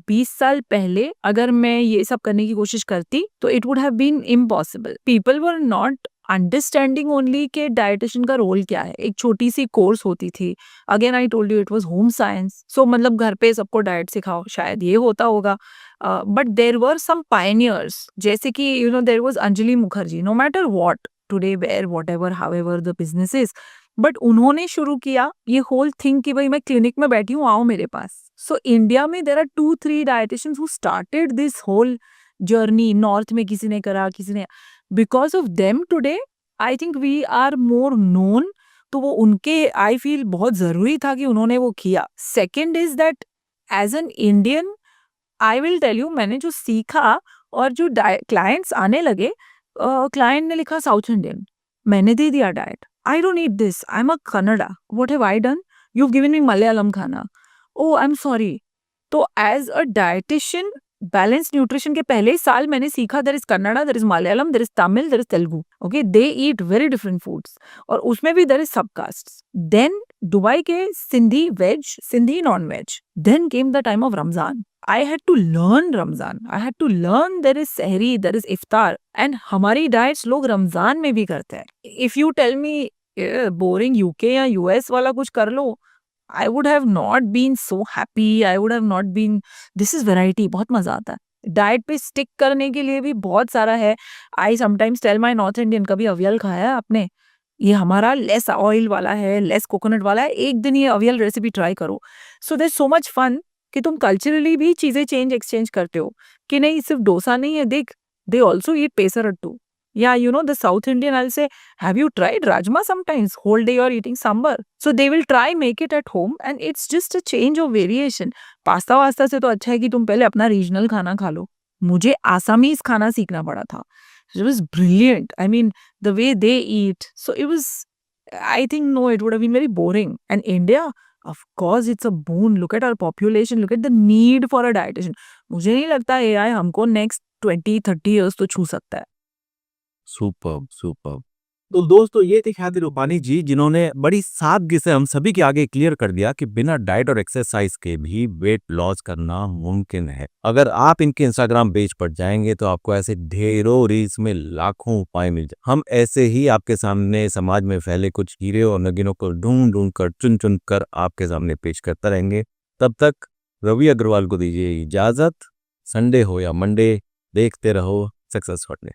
20 साल पहले अगर मैं ये सब करने की कोशिश करती तो it would have been impossible. People were not understanding only के डाइटिशियन का रोल क्या है। एक छोटी सी कोर्स होती थी, again I told you it was home science, so मतलब घर पे सबको डाइट सिखाओ, शायद ये होता होगा। But there were some pioneers, जैसे कि you know there was Anjali Mukherjee, no matter what today where whatever however the business is, but उन्होंने शुरू किया ये होल थिंग कि भाई मैं क्लिनिक में बैठी हूँ, आओ मेरे पास। सो इंडिया में there are 2-3 dietitians who started this whole journey. North में किसी ने करा, किसी ने, because of them today I think we are more known. तो वो उनके आई फील बहुत जरूरी था कि उन्होंने वो किया। Second is that as an Indian I will tell you, मैंने जो सीखा और जो क्लाइंट्स आने लगे, क्लाइंट ने लिखा साउथ इंडियन, मैंने दे दिया diet, I don't need this, I am a Kannada, what have I done, you have given me Malayalam खाना, ओ आई एम सॉरी। तो as a dietitian balance nutrition के पहले साल मैंने सीखा there is Kannada, there is Malayalam, there is Tamil, there is Telugu, okay, they eat very different foods, और उसमें भी there is sub castes. Then Dubai के Sindhi veg, Sindhi non veg, then came the time of Ramzan, I had to learn Ramzan. I had to learn there is सहरी, there is Iftikhar, and हमारी diets लोग रमजान में भी करते हैं। If you tell me boring UK या US वाला कुछ कर लो, I would have not been so happy. I would have not been. This is variety, बहुत मजा आता है। डाइट पे स्टिक करने के लिए भी बहुत सारा है। I sometimes tell my North Indian, कभी अवियल खाया है आपने? ये हमारा लेस ऑयल वाला है, लेस कोकोनट वाला है, एक दिन ये अवियल रेसिपी ट्राई करो। So there so much fun कि तुम कल्चरली भी चीजें चेंज एक्सचेंज करते हो, कि नहीं सिर्फ डोसा नहीं है, देख दे ऑल्सो ईट पेसरट्टू, या you know the south Indian I say have you tried rajma, sometimes whole day you are eating sambar, so they will try make it at home and it's just a change of variation. Pasta वास्ता से तो अच्छा है कि तुम पहले अपना regional खाना खा लो। मुझे आसामीज खाना सीखना पड़ा था, it was brilliant, I mean the way they eat, so it was I think no, it would have been very boring. And India, of course, it's a boon. Look at our population. Look at the need for a dietitian. मुझे नहीं लगता AI हमको next 20-30 years तो छू सकता है. Superb superb. तो दोस्तों ये थे ख्याति रूपानी जी, जिन्होंने बड़ी सादगी से हम सभी के आगे क्लियर कर दिया कि बिना डाइट और एक्सरसाइज के भी वेट लॉस करना मुमकिन है। अगर आप इनके इंस्टाग्राम पेज पर जाएंगे तो आपको ऐसे ढेरों रील्स में लाखों उपाय मिल जाए। हम ऐसे ही आपके सामने समाज में फैले कुछ हीरे और नगीनों को ढूंढ ढूंढ कर चुन चुन कर आपके सामने पेश करता रहेंगे। तब तक रवि अग्रवाल को दीजिए इजाजत। संडे हो या मंडे, देखते रहो सक्सेस हॉटने।